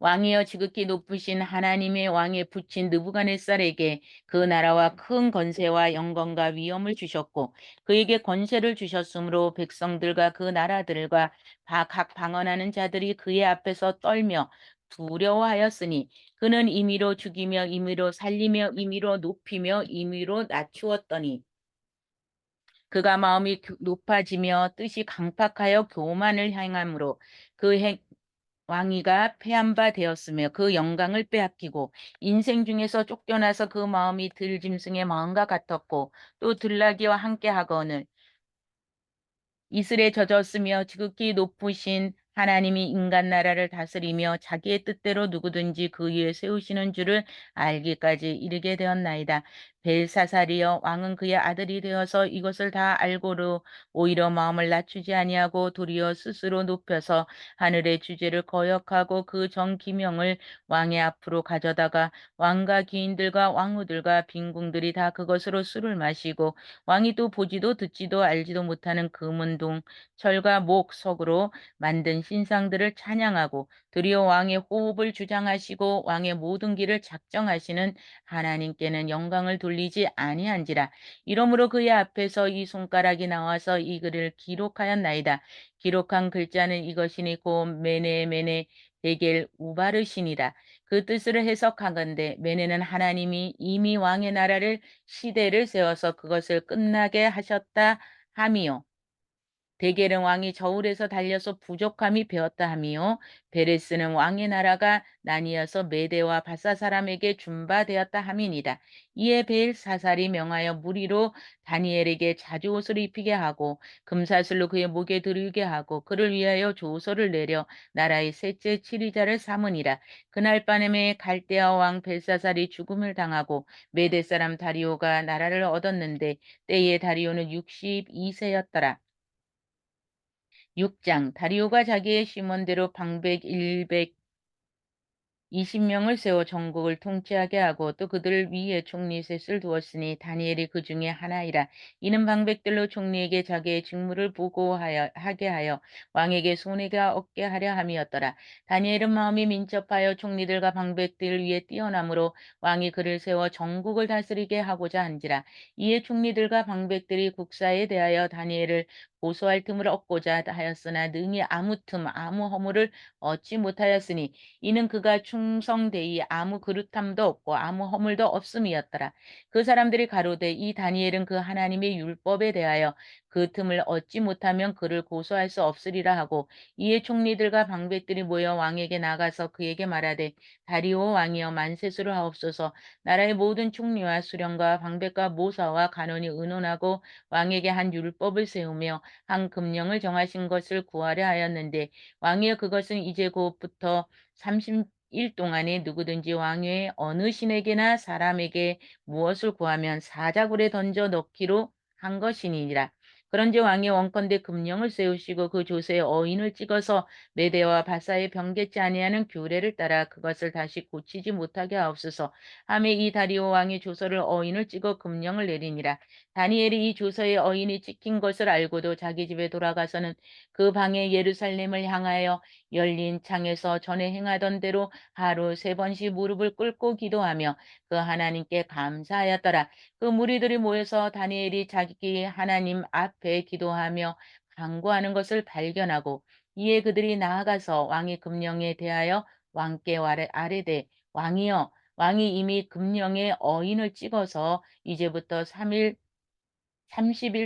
S1: 왕이여 지극히 높으신 하나님의 왕에 붙인 느부갓네살에게 그 나라와 큰 권세와 영광과 위엄을 주셨고 그에게 권세를 주셨으므로 백성들과 그 나라들과 각 방언하는 자들이 그의 앞에서 떨며 두려워하였으니 그는 임의로 죽이며 임의로 살리며 임의로 높이며 임의로 낮추었더니 그가 마음이 높아지며 뜻이 강팍하여 교만을 향함으로 그 왕위가 패한 바 되었으며 그 영광을 빼앗기고 인생 중에서 쫓겨나서 그 마음이 들짐승의 마음과 같았고 또 들나귀와 함께 하거늘 이슬에 젖었으며 지극히 높으신 하나님이 인간 나라를 다스리며 자기의 뜻대로 누구든지 그 위에 세우시는 줄을 알기까지 이르게 되었나이다. 벨사살이여 왕은 그의 아들이 되어서 이것을 다 알고로 오히려 마음을 낮추지 아니하고 도리어 스스로 높여서 하늘의 주제를 거역하고 그 정기명을 왕의 앞으로 가져다가 왕과 귀인들과 왕후들과 빈궁들이 다 그것으로 술을 마시고 왕이 또 보지도 듣지도 알지도 못하는 금은동 철과 목 석으로 만든 신상들을 찬양하고 드디어 왕의 호흡을 주장하시고 왕의 모든 길을 작정하시는 하나님께는 영광을 돌리지 아니한지라. 이러므로 그의 앞에서 이 손가락이 나와서 이 글을 기록하였나이다. 기록한 글자는 이것이니 곧 메네 메네 데겔 우바르시니라. 그 뜻을 해석하건대 메네는 하나님이 이미 왕의 나라를 시대를 세워서 그것을 끝나게 하셨다 함이요. 데겔은 왕이 저울에서 달려서 부족함이 배었다 함이요. 베레스는 왕의 나라가 나뉘어서 메대와 바사 사람에게 준바되었다 함이니라. 이에 벨사살이 명하여 무리로 다니엘에게 자주 옷을 입히게 하고 금사슬로 그의 목에 들이게 하고 그를 위하여 조서를 내려 나라의 셋째 치리자를 삼으니라. 그날 밤에 갈대아 왕 벨사살이 죽음을 당하고 메대 사람 다리오가 나라를 얻었는데 때에 다리오는 62세였더라. 6장 다리오가 자기의 심원대로 방백 20명을 세워 전국을 통치하게 하고 또 그들 위에 총리 셋을 두었으니 다니엘이 그 중에 하나이라. 이는 방백들로 총리에게 자기의 직무를 보고하여 하게 하여 왕에게 손해가 없게 하려 함이었더라. 다니엘은 마음이 민첩하여 총리들과 방백들 위에 뛰어나므로 왕이 그를 세워 전국을 다스리게 하고자 한지라. 이에 총리들과 방백들이 국사에 대하여 다니엘을 고소할 틈을 얻고자 하였으나 능히 아무 틈 아무 허물을 얻지 못하였으니 이는 그가 충성되이 아무 그릇함도 없고 아무 허물도 없음이었더라. 그 사람들이 가로되 이 다니엘은 그 하나님의 율법에 대하여 그 틈을 얻지 못하면 그를 고소할 수 없으리라 하고 이에 총리들과 방백들이 모여 왕에게 나가서 그에게 말하되 다리오 왕이여 만세수를 하옵소서. 나라의 모든 총리와 수령과 방백과 모사와 간원이 의논하고 왕에게 한 율법을 세우며 한 금령을 정하신 것을 구하려 하였는데 왕이여 그것은 이제 곧부터 30일 동안에 누구든지 왕위의 어느 신에게나 사람에게 무엇을 구하면 사자굴에 던져 넣기로 한 것이니라. 그런지 왕이 원컨대 금령을 세우시고 그 조서에 어인을 찍어서 메대와 바사에 병겠지 아니하는 규례를 따라 그것을 다시 고치지 못하게 하옵소서. 하매 이 다리오 왕이 조서를 어인을 찍어 금령을 내리니라. 다니엘이 이 조서에 어인이 찍힌 것을 알고도 자기 집에 돌아가서는 그 방에 예루살렘을 향하여 열린 창에서 전에 행하던 대로 하루 3번씩 무릎을 꿇고 기도하며 그 하나님께 감사하였더라. 그 무리들이 모여서 다니엘이 자기 하나님 앞에 기도하며 간구하는 것을 발견하고 이에 그들이 나아가서 왕의 금령에 대하여 왕께 아뢰되 왕이여 왕이 이미 금령에 어인을 찍어서 이제부터 30일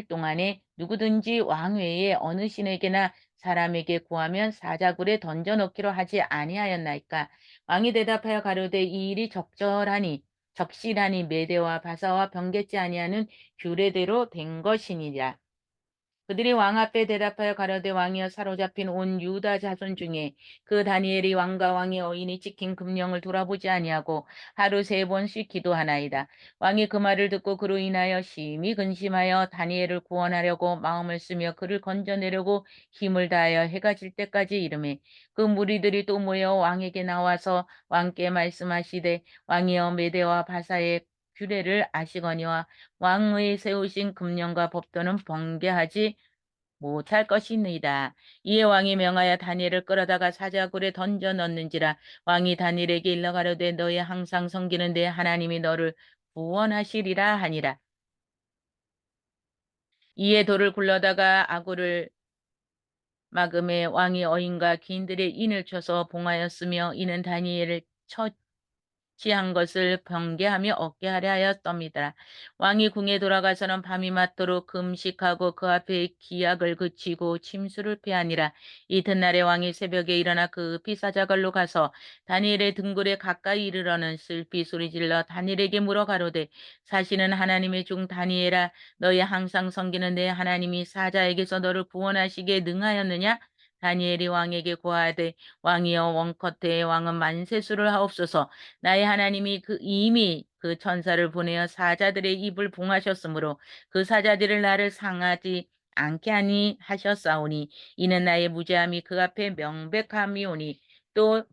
S1: 동안에 누구든지 왕 외에 어느 신에게나 사람에게 구하면 사자굴에 던져넣기로 하지 아니하였나이까. 왕이 대답하여 가로되 이 일이 적실하니 메대와 바사와 병겠지 아니하는 규례대로 된 것이니라. 그들이 왕 앞에 대답하여 가로되 왕이여 사로잡힌 온 유다 자손 중에 그 다니엘이 왕과 왕의 어인이 찍힌 금령을 돌아보지 아니하고 하루 3번씩 기도하나이다. 왕이 그 말을 듣고 그로 인하여 심히 근심하여 다니엘을 구원하려고 마음을 쓰며 그를 건져내려고 힘을 다하여 해가 질 때까지 이르매 그 무리들이 또 모여 왕에게 나와서 왕께 말씀하시되 왕이여 메대와 바사의 규례를 아시거니와 왕의 세우신 금령과 법도는 번개하지 못할 것이니이다. 이에 왕이 명하여 다니엘을 끌어다가 사자굴에 던져 넣는지라. 왕이 다니엘에게 일러 가로되 너의 항상 섬기는 내 하나님이 너를 구원하시리라 하니라. 이에 돌을 굴러다가 아구를 막음에 왕이 어인과 귀인들의 인을 쳐서 봉하였으며 이는 다니엘을 취한 것을 경계하며 얻게 하려 하였답니다. 왕이 궁에 돌아가서는 밤이 맞도록 금식하고 그 앞에 기약을 그치고 침수를 피하니라. 이튿날에 왕이 새벽에 일어나 그 피사자걸로 가서 다니엘의 등굴에 가까이 이르러는 슬피 소리질러 다니엘에게 물어 가로되 사실은 하나님의 종 다니엘아 너희 항상 섬기는 내 하나님이 사자에게서 너를 구원하시기에 능하였느냐? 다니엘이 왕에게 고하되 왕이여 원컨대 왕은 만세수를 하옵소서. 나의 하나님이 이미 그 천사를 보내어 사자들의 입을 봉하셨으므로 그 사자들을 나를 상하지 않게 하니 하셨사오니 이는 나의 무죄함이 그 앞에 명백함이오니 또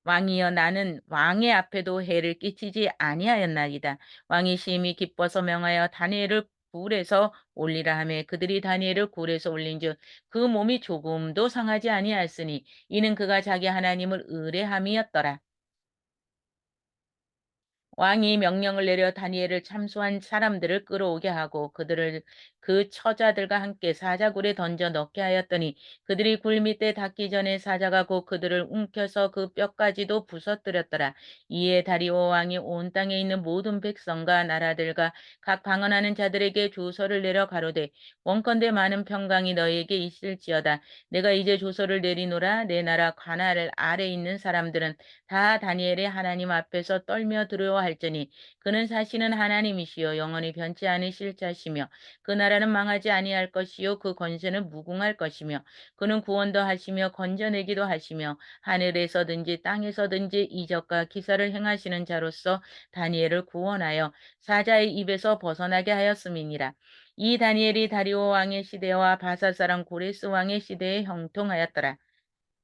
S1: 왕이여 나는 왕의 앞에도 해를 끼치지 아니하였나이다. 왕이 심히 기뻐서 명하여 다니엘을 굴에서 올리라 하며 그들이 다니엘을 굴에서 올린즉 그 몸이 조금도 상하지 아니하였으니 이는 그가 자기 하나님을 의뢰함이었더라. 왕이 명령을 내려 다니엘을 참수한 사람들을 끌어오게 하고 그들을 그 처자들과 함께 사자굴에 던져 넣게 하였더니 그들이 굴 밑에 닿기 전에 사자가 곧 그들을 움켜서 그 뼈까지도 부서뜨렸더라. 이에 다리오 왕이 온 땅에 있는 모든 백성과 나라들과 각 방언하는 자들에게 조서를 내려 가로되 원컨대 많은 평강이 너희에게 있을지어다. 내가 이제 조서를 내리노라. 내 나라 관할 아래 있는 사람들은 다 다니엘의 하나님 앞에서 떨며 두려워할지니 그는 사시는 하나님이시요 영원히 변치 않으실 자시며 그 나라는 망하지 아니할 것이요 그 권세는 무궁할 것이며 그는 구원도 하시며 건져내기도 하시며 하늘에서든지 땅에서든지 이적과 기사를 행하시는 자로서 다니엘을 구원하여 사자의 입에서 벗어나게 하였음이니라. 이 다니엘이 다리오 왕의 시대와 바사사랑 고레스 왕의 시대에 형통하였더라.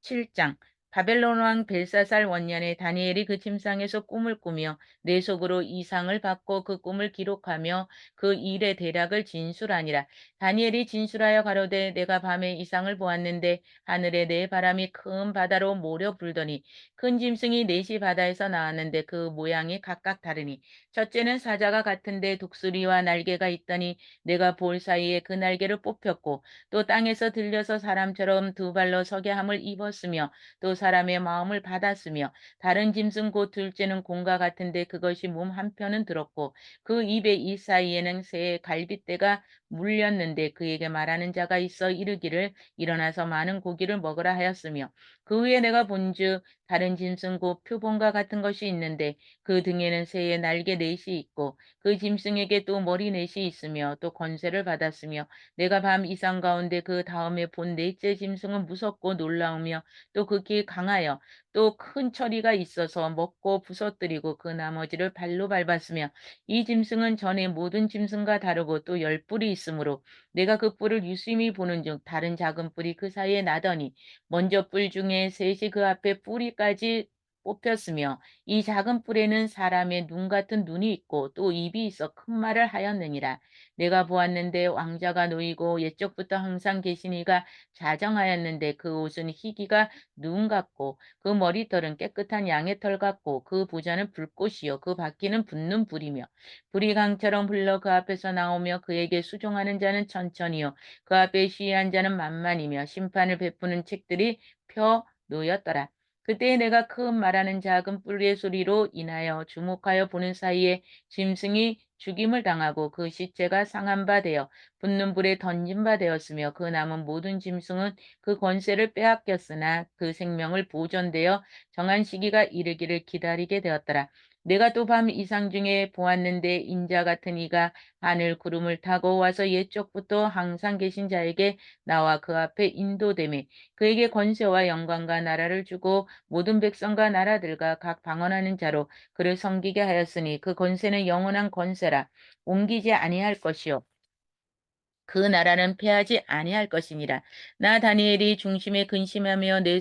S1: 7장. 바벨론 왕 벨사살 원년에 다니엘이 그 침상에서 꿈을 꾸며 내 속으로 이상을 받고 그 꿈을 기록하며 그 일의 대략을 진술하니라. 다니엘이 진술하여 가로되 내가 밤에 이상을 보았는데 하늘에 네 바람이 큰 바다로 몰려 불더니 큰 짐승이 넷이 바다에서 나왔는데 그 모양이 각각 다르니 첫째는 사자가 같은데 독수리와 날개가 있더니 내가 볼 사이에 그 날개를 뽑혔고 또 땅에서 들려서 사람처럼 두 발로 서게 함을 입었으며 또 사람의 마음을 받았으며 다른 짐승 곧 둘째는 공과 같은데 그것이 몸 한편은 들었고 그 입의 이 사이에는 새의 갈빗대가 물렸는데 그에게 말하는 자가 있어 이르기를 일어나서 많은 고기를 먹으라 하였으며 그 후에 내가 본즉 다른 짐승 곧 표본과 같은 것이 있는데 그 등에는 새의 날개 넷이 있고 그 짐승에게 또 머리 넷이 있으며 또 권세를 받았으며 내가 밤 이상 가운데 그 다음에 본 넷째 짐승은 무섭고 놀라우며 또 극히 강하여 또 큰 처리가 있어서 먹고 부서뜨리고 그 나머지를 발로 밟았으며 이 짐승은 전에 모든 짐승과 다르고 또 열 뿔이 있으므로 내가 그 뿔을 유심히 보는 중 다른 작은 뿔이 그 사이에 나더니 먼저 뿔 중에 셋이 그 앞에 뿌리까지 뽑혔으며 이 작은 뿔에는 사람의 눈 같은 눈이 있고 또 입이 있어 큰 말을 하였느니라. 내가 보았는데 왕자가 놓이고 옛적부터 항상 계신 이가 자정하였는데 그 옷은 희기가 눈 같고 그 머리털은 깨끗한 양의 털 같고 그 부자는 불꽃이요 그 바퀴는 붙는 불이며 불이 강처럼 흘러 그 앞에서 나오며 그에게 수종하는 자는 천천히요 그 앞에 시위한 자는 만만이며 심판을 베푸는 책들이 펴 놓였더라. 그때 내가 큰 말하는 작은 뿔의 소리로 인하여 주목하여 보는 사이에 짐승이 죽임을 당하고 그 시체가 상한 바 되어 붙는 불에 던진 바 되었으며 그 남은 모든 짐승은 그 권세를 빼앗겼으나 그 생명을 보존되어 정한 시기가 이르기를 기다리게 되었더라. 내가 또 밤 이상 중에 보았는데 인자 같은 이가 하늘 구름을 타고 와서 옛적부터 항상 계신 자에게 나와 그 앞에 인도되매 그에게 권세와 영광과 나라를 주고 모든 백성과 나라들과 각 방언하는 자로 그를 섬기게 하였으니 그 권세는 영원한 권세라 옮기지 아니할 것이요 그 나라는 패하지 아니할 것이니라. 나 다니엘이 중심에 근심하며 내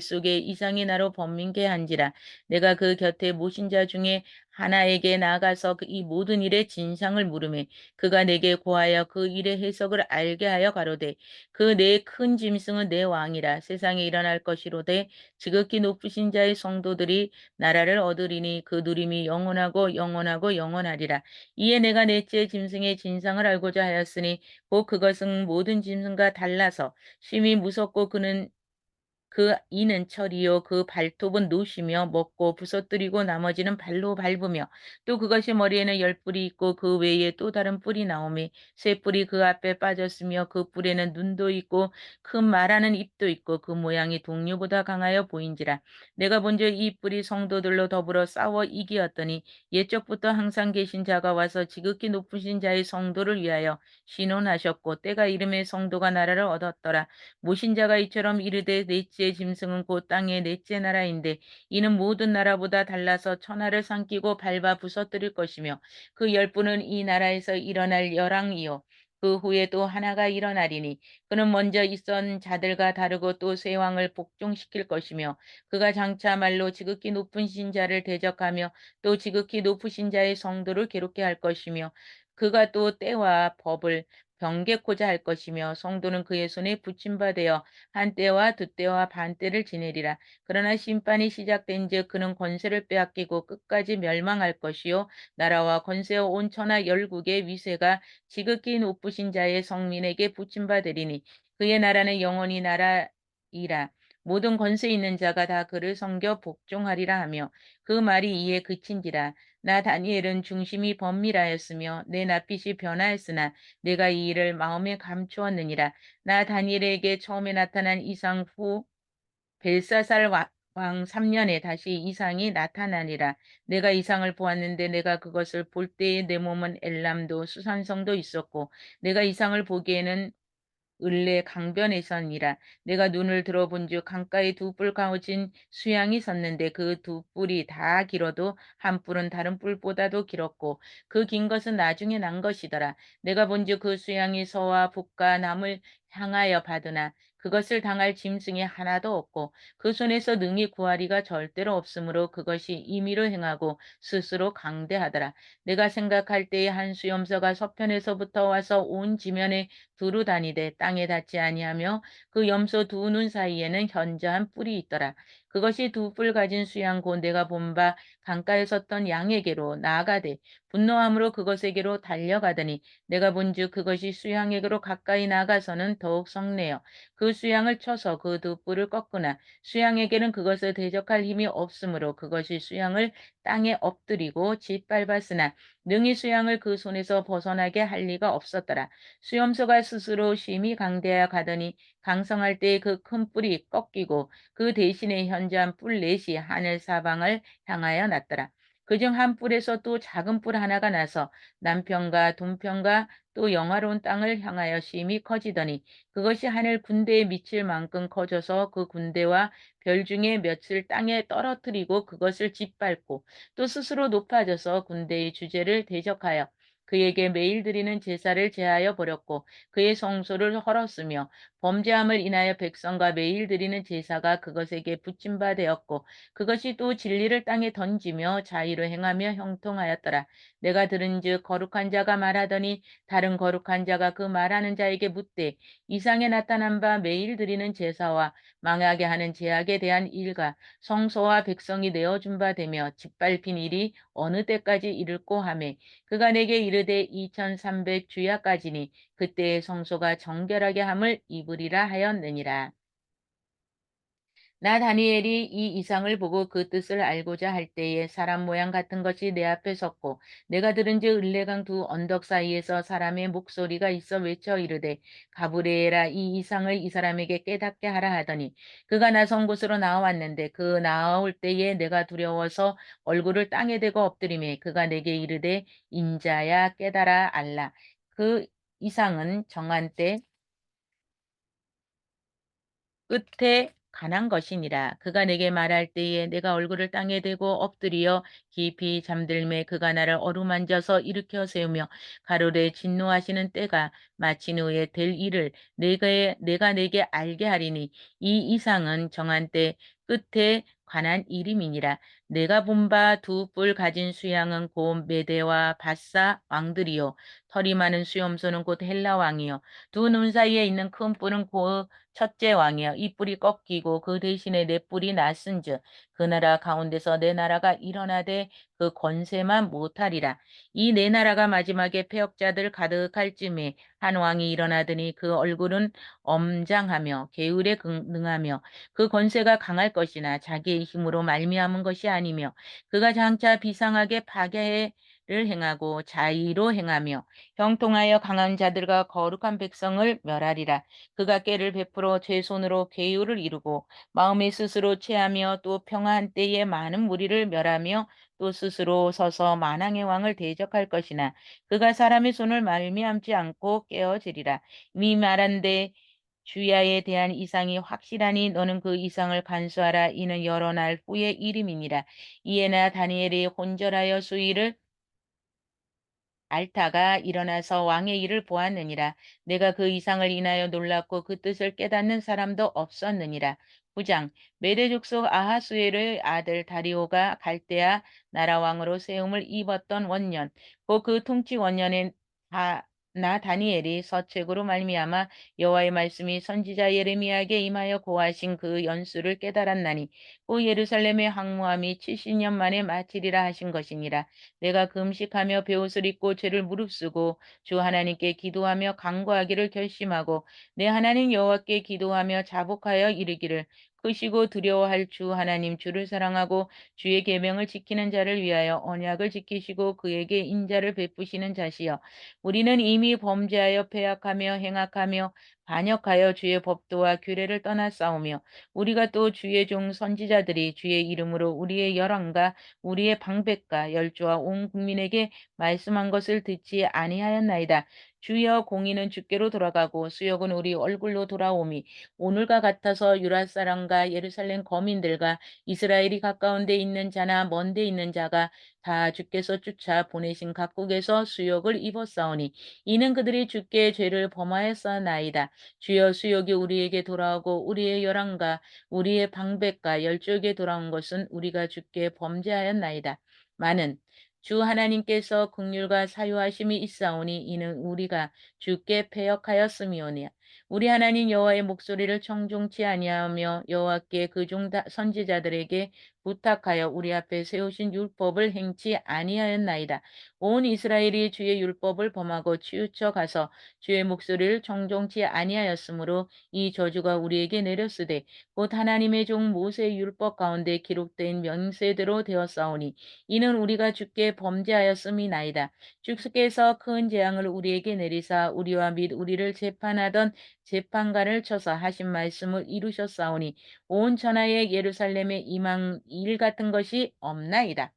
S1: 속에 이상이 나로 번민케 한지라. 내가 그 곁에 모신 자 중에 하나에게 나가서 이 모든 일의 진상을 물으매 그가 내게 고하여 그 일의 해석을 알게 하여 가로되 그 내 큰 짐승은 내 왕이라 세상에 일어날 것이로되 지극히 높으신 자의 성도들이 나라를 얻으리니 그 누림이 영원하고 영원하고 영원하리라. 이에 내가 넷째 짐승의 진상을 알고자 하였으니 곧 그것은 모든 짐승과 달라서 심히 무섭고 그 이는 철이요 그 발톱은 노시며 먹고 부서뜨리고 나머지는 발로 밟으며 또 그것이 머리에는 열 뿔이 있고 그 외에 또 다른 뿔이 나오매 새 뿔이 그 앞에 빠졌으며 그 뿔에는 눈도 있고 큰 말하는 입도 있고 그 모양이 동류보다 강하여 보인지라 내가 본즉 이 뿔이 성도들로 더불어 싸워 이기었더니 옛적부터 항상 계신 자가 와서 지극히 높으신 자의 성도를 위하여 신원하셨고 때가 이름의 성도가 나라를 얻었더라. 모신 자가 이처럼 이르되 넷째 짐승은 곧 땅의 넷째 나라인데 이는 모든 나라보다 달라서 천하를 삼키고 밟아 부서뜨릴 것이며 그 열부는 이 나라에서 일어날 열왕이요 그 후에 또 하나가 일어나리니 그는 먼저 있던 자들과 다르고 또 새 왕을 복종시킬 것이며 그가 장차 말로 지극히 높은 신자를 대적하며 또 지극히 높으신 자의 성도를 괴롭게 할 것이며 그가 또 때와 법을 병개코자 할 것이며 성도는 그의 손에 붙임바 되어 한 때와 두 때와 반 때를 지내리라. 그러나 심판이 시작된즉 그는 권세를 빼앗기고 끝까지 멸망할 것이요 나라와 권세와 온 천하 열국의 위세가 지극히 높으신 자의 성민에게 붙임바 되리니 그의 나라는 영원히 나라이라. 모든 권세 있는 자가 다 그를 섬겨 복종하리라 하며 그 말이 이에 그친지라. 나 다니엘은 중심이 번밀하였으며 내 낯빛이 변하였으나 내가 이 일을 마음에 감추었느니라. 나 다니엘에게 처음에 나타난 이상 후 벨사살 왕 3년에 다시 이상이 나타나니라. 내가 이상을 보았는데 내가 그것을 볼 때에 내 몸은 엘람도 수산성도 있었고 내가 이상을 보기에는 을레 강변에서니라. 내가 눈을 들어본즉 강가에 두 뿔 가오진 수양이 섰는데 그 두 뿔이 다 길어도 한 뿔은 다른 뿔보다도 길었고 그 긴 것은 나중에 난 것이더라. 내가 본즉 그 수양이 서와 북과 남을 향하여 받으나 그것을 당할 짐승이 하나도 없고 그 손에서 능히 구하리가 절대로 없으므로 그것이 임의로 행하고 스스로 강대하더라. 내가 생각할 때에 한 수염소가 서편에서부터 와서 온 지면에 두루 다니되 땅에 닿지 아니하며 그 염소 두 눈 사이에는 현저한 뿔이 있더라. 그것이 두 뿔 가진 수양 곧 내가 본 바 강가에 섰던 양에게로 나아가되 분노함으로 그것에게로 달려가더니 내가 본즉 그것이 수양에게로 가까이 나가서는 더욱 성내어 그 수양을 쳐서 그 두 뿔을 꺾으나 수양에게는 그것을 대적할 힘이 없으므로 그것이 수양을 땅에 엎드리고 짓밟았으나 능히 수양을 그 손에서 벗어나게 할 리가 없었더라. 수염소가 스스로 심히 강대하여 가더니 강성할 때에 그 큰 뿔이 꺾이고 그 대신에 현저한 뿔 넷이 하늘 사방을 향하여 났더라. 그중 한 뿔에서 또 작은 뿔 하나가 나서 남편과 동편과 또 영화로운 땅을 향하여 심히 커지더니 그것이 하늘 군대에 미칠 만큼 커져서 그 군대와 별 중에 몇을 땅에 떨어뜨리고 그것을 짓밟고 또 스스로 높아져서 군대의 주제를 대적하여 그에게 매일 드리는 제사를 제하여 버렸고 그의 성소를 헐었으며 범죄함을 인하여 백성과 매일 드리는 제사가 그것에게 붙임 바 되었고 그것이 또 진리를 땅에 던지며 자의로 행하며 형통하였더라. 내가 들은즉 거룩한 자가 말하더니 다른 거룩한 자가 그 말하는 자에게 묻되 이상에 나타난 바 매일 드리는 제사와 망하게 하는 제약에 대한 일과 성소와 백성이 내어준 바 되며 짓밟힌 일이 어느 때까지 이를꼬 하매 그가 내게 이르되 2300 주야까지니 그때의 성소가 정결하게 함을 입으리라 하였느니라. 나 다니엘이 이 이상을 보고 그 뜻을 알고자 할 때에 사람 모양 같은 것이 내 앞에 섰고 내가 들은즉 을레강 두 언덕 사이에서 사람의 목소리가 있어 외쳐 이르되 가브리엘아 이 이상을 이 사람에게 깨닫게 하라 하더니 그가 나선 곳으로 나왔는데 그 나올 때에 내가 두려워서 얼굴을 땅에 대고 엎드리매 그가 내게 이르되 인자야 깨달아 알라. 그 이상은 정한 때 끝에 관한 것이니라. 그가 내게 말할 때에 내가 얼굴을 땅에 대고 엎드리어 깊이 잠들매 그가 나를 어루만져서 일으켜 세우며 가로되 진노하시는 때가 마친 후에 될 일을 내가 내게 알게 하리니 이 이상은 정한 때 끝에 관한 일임이니라. 내가 본 바 두 뿔 가진 수양은 곧 메대와 바사 왕들이요 털이 많은 수염소는 곧 헬라 왕이요 두 눈 사이에 있는 큰 뿔은 곧 첫째 왕이여 이 뿔이 꺾이고 그 대신에 내 뿔이 났은즉 그 나라 가운데서 내 나라가 일어나되 그 권세만 못하리라. 이 내 나라가 마지막에 패역자들 가득할 쯤에 한 왕이 일어나더니 그 얼굴은 엄장하며 게으르에 능하며 그 권세가 강할 것이나 자기의 힘으로 말미암은 것이 아니며 그가 장차 비상하게 파괴를 행하고 자의로 행하며 형통하여 강한 자들과 거룩한 백성을 멸하리라. 그가 깨를 베풀어 제 손으로 괴유를 이루고 마음에 스스로 체하며 또 평화한 때에 많은 무리를 멸하며 또 스스로 서서 만왕의 왕을 대적할 것이나 그가 사람의 손을 말미암지 않고 깨어지리라. 이미 말한데 주야에 대한 이상이 확실하니 너는 그 이상을 간수하라. 이는 여러 날 후의 일임이니라. 이에 나 다니엘이 혼절하여 수위를 알타가 일어나서 왕의 일을 보았느니라. 내가 그 이상을 인하여 놀랐고 그 뜻을 깨닫는 사람도 없었느니라. 9장 메대 족속 아하수엘의 아들 다리오가 갈대아 나라 왕으로 세움을 입었던 원년 곧 그 통치 원년에 나 다니엘이 서책으로 말미암아 여호와의 말씀이 선지자 예레미야에게 임하여 고하신 그 연수를 깨달았나니 그 예루살렘의 황무함이 70년 만에 마치리라 하신 것이니라. 내가 금식하며 베옷을 입고 죄를 무릅쓰고 주 하나님께 기도하며 간구하기를 결심하고 내 하나님 여호와께 기도하며 자복하여 이르기를 크시고 두려워할 주 하나님 주를 사랑하고 주의 계명을 지키는 자를 위하여 언약을 지키시고 그에게 인자를 베푸시는 자시여 우리는 이미 범죄하여 패악하며 행악하며 반역하여 주의 법도와 규례를 떠나 싸우며 우리가 또 주의 종 선지자들이 주의 이름으로 우리의 열왕과 우리의 방백과 열조와 온 국민에게 말씀한 것을 듣지 아니하였나이다. 주여 공의는 주께로 돌아가고 수욕은 우리 얼굴로 돌아오미 오늘과 같아서 유다 사람과 예루살렘 거민들과 이스라엘이 가까운 데 있는 자나 먼 데 있는 자가 다 주께서 쫓아 보내신 각국에서 수욕을 입었사오니 이는 그들이 주께 죄를 범하였사나이다. 주여 수욕이 우리에게 돌아오고 우리의 열왕과 우리의 방백과 열조에게 돌아온 것은 우리가 주께 범죄하였나이다. 많은 주 하나님께서 긍휼과 사유하심이 있사오니 이는 우리가 주께 패역하였음이오니 우리 하나님 여호와의 목소리를 청종치 아니하며 여호와께 그 종 선지자들에게 부탁하여 우리 앞에 세우신 율법을 행치 아니하였나이다. 온 이스라엘이 주의 율법을 범하고 치우쳐 가서 주의 목소리를 청종치 아니하였으므로 이 저주가 우리에게 내렸으되 곧 하나님의 종 모세의 율법 가운데 기록된 명세대로 되었사오니 이는 우리가 주께 범죄하였음이나이다. 주께서 큰 재앙을 우리에게 내리사 우리와 및 우리를 재판하던 재판관을 쳐서 하신 말씀을 이루셨사오니 온 천하의 예루살렘에 임한 일 같은 것이 없나이다.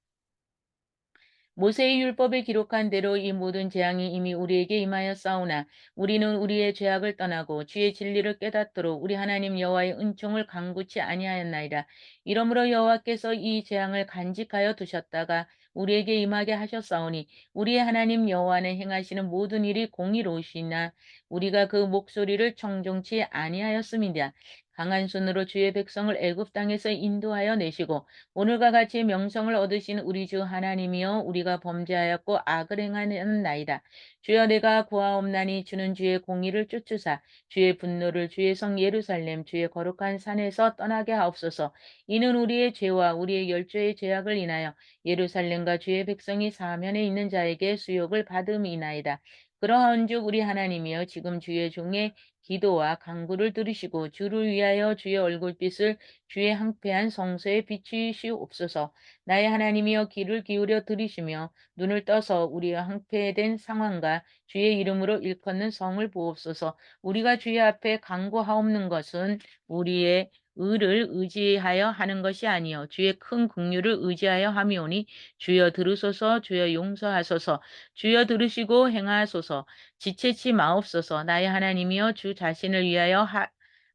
S1: 모세의 율법에 기록한 대로 이 모든 재앙이 이미 우리에게 임하였사오나 우리는 우리의 죄악을 떠나고 주의 진리를 깨닫도록 우리 하나님 여호와의 은총을 간구치 아니하였나이다. 이러므로 여호와께서 이 재앙을 간직하여 두셨다가 우리에게 임하게 하셨사오니 우리의 하나님 여호와는 행하시는 모든 일이 공의로우시나 우리가 그 목소리를 청종치 아니하였음이다. 강한 손으로 주의 백성을 애굽 땅에서 인도하여 내시고 오늘과 같이 명성을 얻으신 우리 주 하나님이여 우리가 범죄하였고 악을 행하였나이다. 주여 내가 구하옵나니 주는 주의 공의를 쫓으사 주의 분노를 주의 성 예루살렘 주의 거룩한 산에서 떠나게 하옵소서. 이는 우리의 죄와 우리의 열조의 죄악을 인하여 예루살렘과 주의 백성이 사면에 있는 자에게 수욕을 받음이나이다. 그러한즉 우리 하나님이여 지금 주의 종의 기도와 간구를 들으시고 주를 위하여 주의 얼굴빛을 주의 항폐한 성소에 비추시옵소서. 나의 하나님이여 귀를 기울여 들으시며 눈을 떠서 우리의 항폐된 상황과 주의 이름으로 일컫는 성을 보옵소서. 우리가 주의 앞에 간구하옵는 것은 우리의 의를 의지하여 하는 것이 아니요 주의 큰 긍휼을 의지하여 함이오니 주여 들으소서 주여 용서하소서 주여 들으시고 행하소서 지체치 마옵소서. 나의 하나님이여 주 자신을 위하여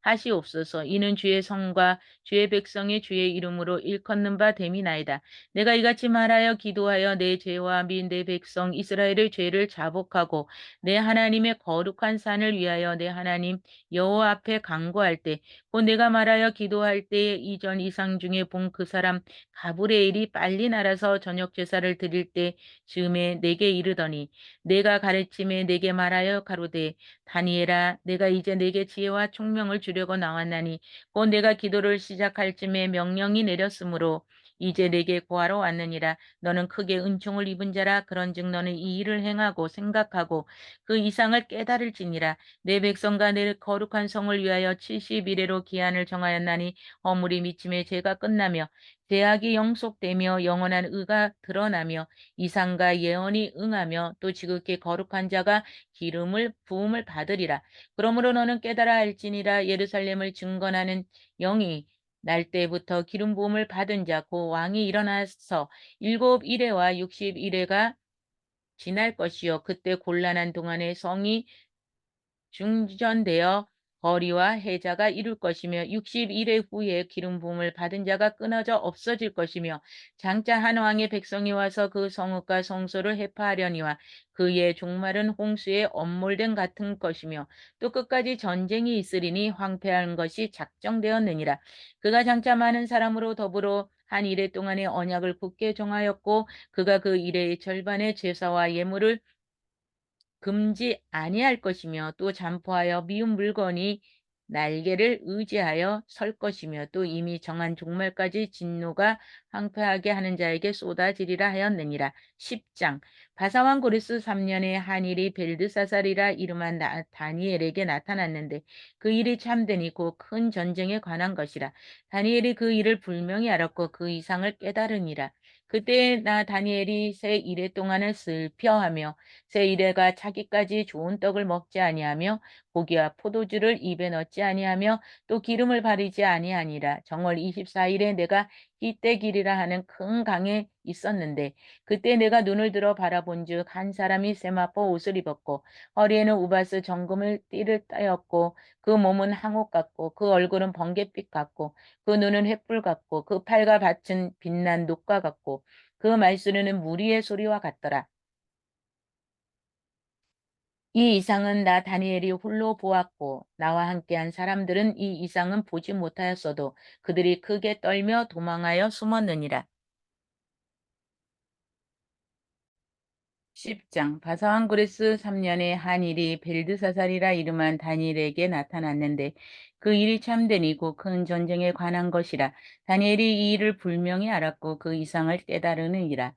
S1: 하시옵소서. 이는 주의 성과 주의 백성이 주의 이름으로 일컫는 바 됨이나이다. 내가 이같이 말하여 기도하여 내 죄와 및 내 백성 이스라엘의 죄를 자복하고 내 하나님의 거룩한 산을 위하여 내 하나님 여호와 앞에 간구할 때 곧 내가 말하여 기도할 때 이전 이상 중에 본 그 사람 가브레엘이 빨리 날아서 저녁 제사를 드릴 때 즈음에 내게 이르더니 내가 가르침에 내게 말하여 가로되 다니엘아 내가 이제 내게 지혜와 총명을 주려고 나왔나니 곧 내가 기도를 시작할 쯤에 명령이 내렸으므로 이제 내게 구하러 왔느니라. 너는 크게 은총을 입은 자라. 그런즉 너는 이 일을 행하고 생각하고 그 이상을 깨달을지니라. 내 백성과 내 거룩한 성을 위하여 70일에로 기한을 정하였나니 허물이 미침에 죄가 끝나며 죄악이 영속되며 영원한 의가 드러나며 이상과 예언이 응하며 또 지극히 거룩한 자가 기름을 부음을 받으리라. 그러므로 너는 깨달아 알지니라. 예루살렘을 증건하는 영이 날 때부터 기름 부음을 받은 자 고 왕이 일어나서 7일에와 60일에가 지날 것이요 그때 곤란한 동안에 성이 중전되어 거리와 해자가 이룰 것이며 60일의 후에 기름 부음을 받은 자가 끊어져 없어질 것이며 장차 한 왕의 백성이 와서 그 성읍과 성소를 해파하려니와 그의 종말은 홍수에 엄몰된 같은 것이며 또 끝까지 전쟁이 있으리니 황폐한 것이 작정되었느니라. 그가 장차 많은 사람으로 더불어 한 이래 동안의 언약을 굳게 정하였고 그가 그 일의 절반의 제사와 예물을 금지 아니할 것이며 또 잠포하여 미운 물건이 날개를 의지하여 설 것이며 또 이미 정한 종말까지 진노가 황폐하게 하는 자에게 쏟아지리라 하였느니라. 10장 바사왕 고레스 3년에 한 일이 벨드사살이라 이름한 다니엘에게 나타났는데 그 일이 참되니고 큰 전쟁에 관한 것이라. 다니엘이 그 일을 분명히 알았고 그 이상을 깨달으니라. 그때 나 다니엘이 새 이래 동안을 슬퍼하며 새 이래가 차기까지 좋은 떡을 먹지 아니하며 고기와 포도주를 입에 넣지 아니하며 또 기름을 바르지 아니하니라. 정월 24일에 내가 히떼길이라 하는 큰 강에 있었는데 그때 내가 눈을 들어 바라본즉 한 사람이 세마포 옷을 입었고 허리에는 우바스 정금을 띠를 따였고 그 몸은 항옥 같고 그 얼굴은 번갯빛 같고 그 눈은 횃불 같고 그 팔과 밭은 빛난 녹과 같고 그 말소리는 무리의 소리와 같더라. 이 이상은 나 다니엘이 홀로 보았고 나와 함께한 사람들은 이 이상은 보지 못하였어도 그들이 크게 떨며 도망하여 숨었느니라. 10장 바사왕 그레스 3년에 한 일이 벨드사살이라 이름한 다니엘에게 나타났는데 그 일이 참된 이고 큰 전쟁에 관한 것이라. 다니엘이 이 일을 분명히 알았고 그 이상을 깨달으느니라.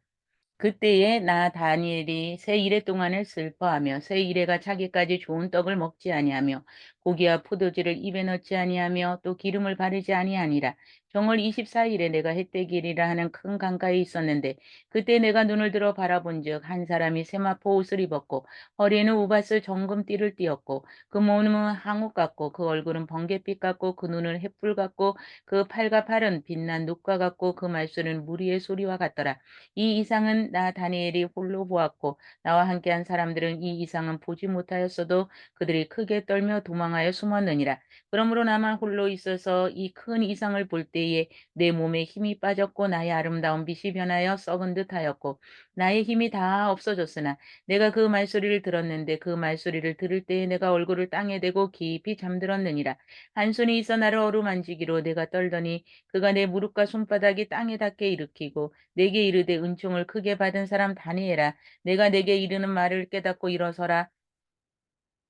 S1: 그때에 나 다니엘이 새 이래 동안을 슬퍼하며 새 이래가 차기까지 좋은 떡을 먹지 아니하며 고기와 포도주를 입에 넣지 아니하며 또 기름을 바르지 아니하니라. 정월 24일에 내가 헷되기리라 하는 큰 강가에 있었는데 그때 내가 눈을 들어 바라본즉 한 사람이 세마포 옷을 입었고 허리에는 우바스 정금띠를 띠었고 그 몸은 항옥 같고 그 얼굴은 번갯빛 같고 그 눈은 횃불 같고 그 팔과 팔은 빛난 녹과 같고 그 말소리는 무리의 소리와 같더라. 이 이상은 나 다니엘이 홀로 보았고 나와 함께한 사람들은 이 이상은 보지 못하였어도 그들이 크게 떨며 도망하여 숨었느니라. 그러므로 나만 홀로 있어서 이 큰 이상을 볼 때에 내 몸에 힘이 빠졌고 나의 아름다운 빛이 변하여 썩은 듯하였고 나의 힘이 다 없어졌으나 내가 그 말소리를 들었는데 그 말소리를 들을 때에 내가 얼굴을 땅에 대고 깊이 잠들었느니라. 한 손이 있어 나를 어루만지기로 내가 떨더니 그가 내 무릎과 손바닥이 땅에 닿게 일으키고 내게 이르되 은총을 크게 받은 사람 다니엘아 내가 내게 이르는 말을 깨닫고 일어서라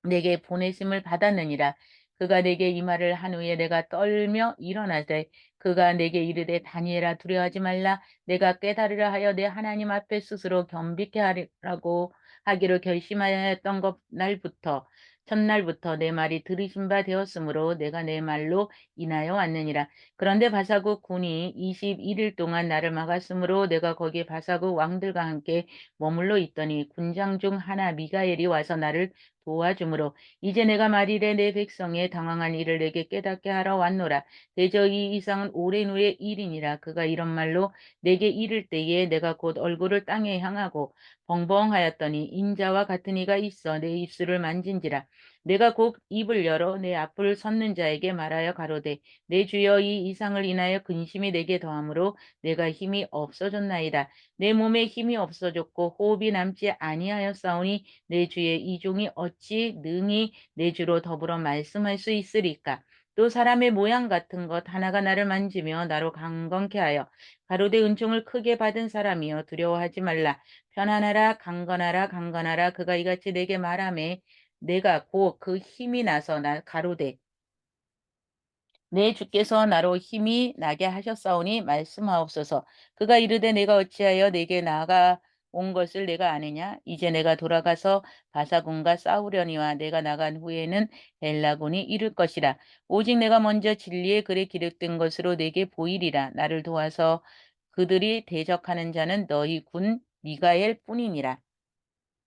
S1: 내게 보내심을 받았느니라. 그가 내게 이 말을 한 후에 내가 떨며 일어나되 그가 내게 이르되 다니엘아 두려워하지 말라 내가 깨달으라 하여 내 하나님 앞에 스스로 겸비케 하리라고 하기로 결심하였던 것 날부터 첫날부터 내 말이 들으신 바 되었으므로 내가 내 말로 인하여 왔느니라. 그런데 바사국 군이 21일 동안 나를 막았으므로 내가 거기 바사국 왕들과 함께 머물러 있더니 군장 중 하나 미가엘이 와서 나를 도와주므로 이제 내가 말이래 내 백성의 당황한 일을 내게 깨닫게 하러 왔노라. 대저 이 이상은 오랜 후의 일이니라. 그가 이런 말로 내게 이를 때에 내가 곧 얼굴을 땅에 향하고 벙벙하였더니 인자와 같은 이가 있어 내 입술을 만진지라. 내가 곧 입을 열어 내 앞을 섰는 자에게 말하여 가로되 내 주여 이 이상을 인하여 근심이 내게 더하므로 내가 힘이 없어졌나이다. 내 몸에 힘이 없어졌고 호흡이 남지 아니하였사오니 내 주의 이종이 어찌 능히 내 주로 더불어 말씀할 수 있으리까? 또 사람의 모양 같은 것 하나가 나를 만지며 나로 강건케 하여 가로되 은총을 크게 받은 사람이여 두려워하지 말라. 편안하라 강건하라 강건하라 그가 이같이 내게 말하매 내가 곧 그 힘이 나서 나 가로되 내 주께서 나로 힘이 나게 하셨사오니 말씀하옵소서. 그가 이르되 내가 어찌하여 내게 나아가 온 것을 내가 아느냐? 이제 내가 돌아가서 바사군과 싸우려니와 내가 나간 후에는 헬라군이 이를 것이라. 오직 내가 먼저 진리의 글에 기록된 것으로 내게 보이리라. 나를 도와서 그들이 대적하는 자는 너희 군 미가엘 뿐이니라.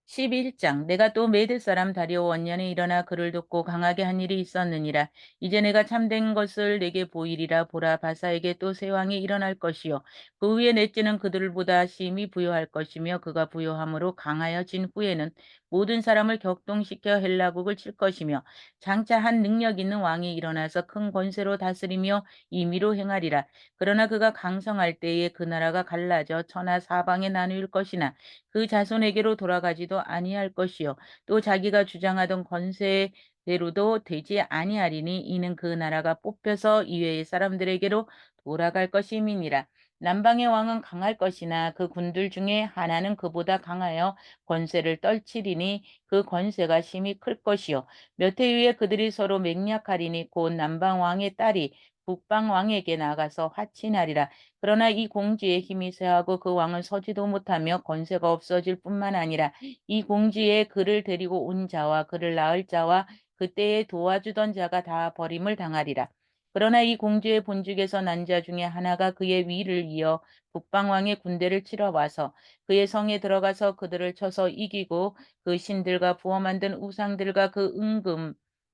S1: 11장 내가 또 메대 사람 다리오 원년에 일어나 그를 돕고 강하게 한 일이 있었느니라. 이제 내가 참된 것을 내게 보이리라. 보라 바사에게 또 새 왕이 일어날 것이요 그 위에 넷째는 그들보다 심히 부요할 것이며 그가 부요함으로 강하여진 후에는 모든 사람을 격동시켜 헬라국을 칠 것이며 장차 한 능력 있는 왕이 일어나서 큰 권세로 다스리며 임의로 행하리라. 그러나 그가 강성할 때에 그 나라가 갈라져 천하 사방에 나누일 것이나 그 자손에게로 돌아가지도 아니할 것이요 또 자기가 주장하던 권세대로도 되지 아니하리니 이는 그 나라가 뽑혀서 이외의 사람들에게로 돌아갈 것임이니라. 남방의 왕은 강할 것이나 그 군들 중에 하나는 그보다 강하여 권세를 떨치리니 그 권세가 심히 클 것이요 몇 해 후에 그들이 서로 맹약하리니 곧 남방 왕의 딸이 북방 왕에게 나가서 화친하리라. 그러나 이 공주의 힘이 쇠하고 그 왕은 서지도 못하며 권세가 없어질 뿐만 아니라 이 공주의 그를 데리고 온 자와 그를 낳을 자와 그때에 도와주던 자가 다 버림을 당하리라. 그러나 이 공주의 본죽에서 난 자 중에 하나가 그의 위를 이어 북방왕의 군대를 치러 와서 그의 성에 들어가서 그들을 쳐서 이기고 그 신들과 부어 만든 우상들과 그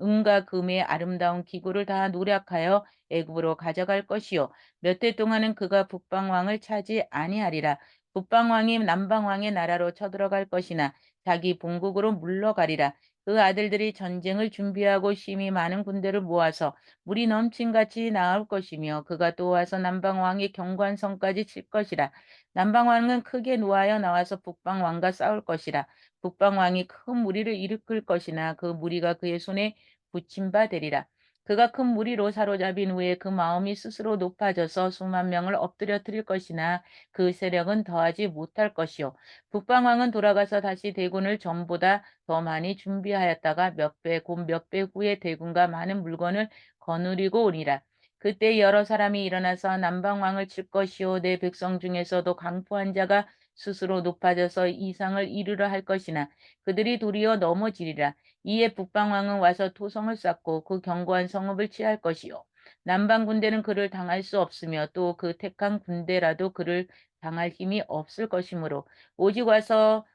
S1: 은과 금의 아름다운 기구를 다 노략하여 애굽으로 가져갈 것이요 몇 대 동안은 그가 북방왕을 차지 아니하리라. 북방왕이 남방왕의 나라로 쳐들어갈 것이나 자기 본국으로 물러가리라. 그 아들들이 전쟁을 준비하고 심히 많은 군대를 모아서 물이 넘친같이 나올 것이며 그가 또 와서 남방왕의 경관성까지 칠 것이라. 남방왕은 크게 노하여 나와서 북방왕과 싸울 것이라. 북방왕이 큰 무리를 일으킬 것이나 그 무리가 그의 손에 붙임 바 되리라. 그가 큰 무리로 사로잡힌 후에 그 마음이 스스로 높아져서 수만 명을 엎드려뜨릴 것이나 그 세력은 더하지 못할 것이요. 북방왕은 돌아가서 다시 대군을 전보다 더 많이 준비하였다가 몇 배, 곧 몇 배 후에 대군과 많은 물건을 거느리고 오리라. 그때 여러 사람이 일어나서 남방왕을 칠 것이요 내 백성 중에서도 강포한 자가 스스로 높아져서 이상을 이루려 할 것이나 그들이 도리어 넘어지리라. 이에 북방왕은 와서 토성을 쌓고 그 견고한 성읍을 취할 것이요 남방 군대는 그를 당할 수 없으며 또 그 택한 군대라도 그를 당할 힘이 없을 것이므로 오직 와서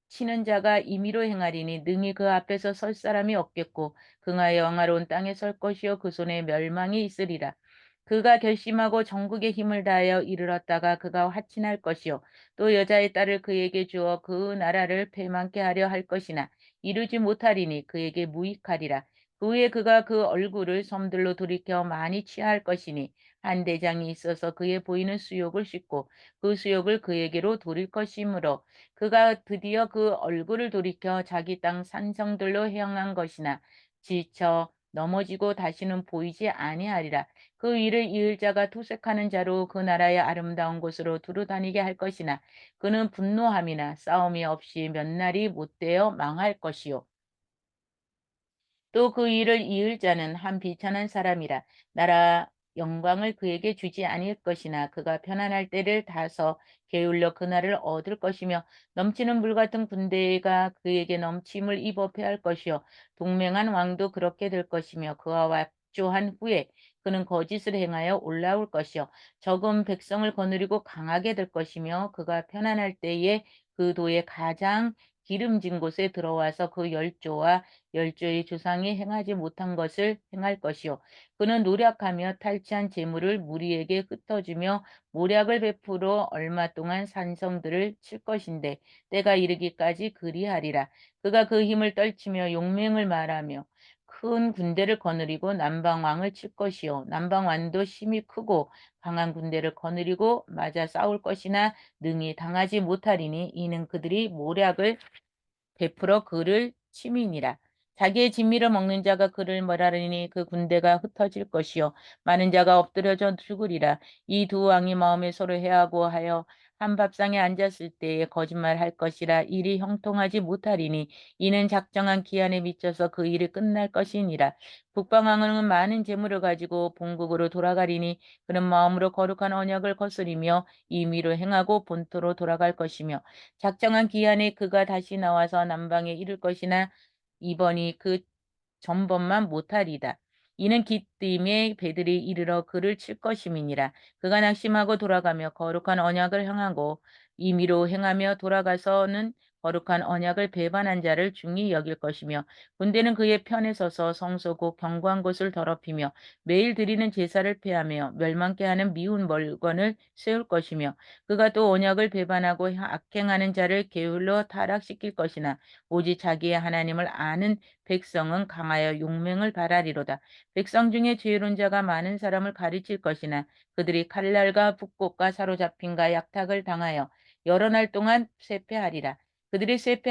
S1: 치는 자가 임의로 행하리니 능히 그 앞에서 설 사람이 없겠고 긍하의 영화로운 땅에 설 것이요 그 손에 멸망이 있으리라. 그가 결심하고 전국의 힘을 다하여 이르렀다가 그가 화친할 것이요 또 여자의 딸을 그에게 주어 그 나라를 패망케 하려 할 것이나 이루지 못하리니 그에게 무익하리라. 그 후에 그가 그 얼굴을 섬들로 돌이켜 많이 취할 것이니 한 대장이 있어서 그의 보이는 수욕을 씻고 그 수욕을 그에게로 돌릴 것이므로 그가 드디어 그 얼굴을 돌이켜 자기 땅 산성들로 향한 것이나 지쳐 넘어지고 다시는 보이지 아니하리라. 그 위를 이을 자가 투색하는 자로 그 나라의 아름다운 곳으로 두루 다니게 할 것이나 그는 분노함이나 싸움이 없이 몇 날이 못되어 망할 것이요. 또 그 일을 이을 자는 한 비천한 사람이라 나라 영광을 그에게 주지 아니할 것이나 그가 편안할 때를 다서 게을러 그날을 얻을 것이며 넘치는 물 같은 군대가 그에게 넘침을 입어 패할 것이요 동맹한 왕도 그렇게 될 것이며 그와 왁조한 후에 그는 거짓을 행하여 올라올 것이요 적은 백성을 거느리고 강하게 될 것이며 그가 편안할 때에 그 도의 가장 기름진 곳에 들어와서 그 열조와 열조의 조상이 행하지 못한 것을 행할 것이요. 그는 노력하며 탈취한 재물을 무리에게 흩어주며 모략을 베풀어 얼마 동안 산성들을 칠 것인데 때가 이르기까지 그리하리라. 그가 그 힘을 떨치며 용맹을 말하며 큰 군대를 거느리고 남방왕을 칠 것이요. 남방왕도 힘이 크고 강한 군대를 거느리고 맞아 싸울 것이나 능히 당하지 못하리니 이는 그들이 모략을 베풀어 그를 치미니라. 자기의 진미를 먹는 자가 그를 멸하리니 그 군대가 흩어질 것이요 많은 자가 엎드려져 죽으리라. 이 두 왕이 마음에 서로 해하고 하여 한 밥상에 앉았을 때에 거짓말할 것이라 일이 형통하지 못하리니 이는 작정한 기한에 미쳐서 그 일이 끝날 것이니라. 북방왕은 많은 재물을 가지고 본국으로 돌아가리니 그는 마음으로 거룩한 언약을 거스리며 임의로 행하고 본토로 돌아갈 것이며 작정한 기한에 그가 다시 나와서 남방에 이를 것이나 이번이 그 전번만 못하리다. 이는 기띔에 배들이 이르러 그를 칠 것임이니라. 그가 낙심하고 돌아가며 거룩한 언약을 향하고 임의로 행하며 돌아가서는 거룩한 언약을 배반한 자를 중히 여길 것이며 군대는 그의 편에 서서 성소고 견고한 곳을 더럽히며 매일 드리는 제사를 폐하며 멸망케 하는 미운 멀건을 세울 것이며 그가 또 언약을 배반하고 악행하는 자를 게을러 타락시킬 것이나 오직 자기의 하나님을 아는 백성은 강하여 용맹을 바라리로다. 백성 중에 지혜로운 자가 많은 사람을 가르칠 것이나 그들이 칼날과 북꽃과 사로잡힘과 약탈을 당하여 여러 날 동안 쇠패하리라. 그들이 쇠패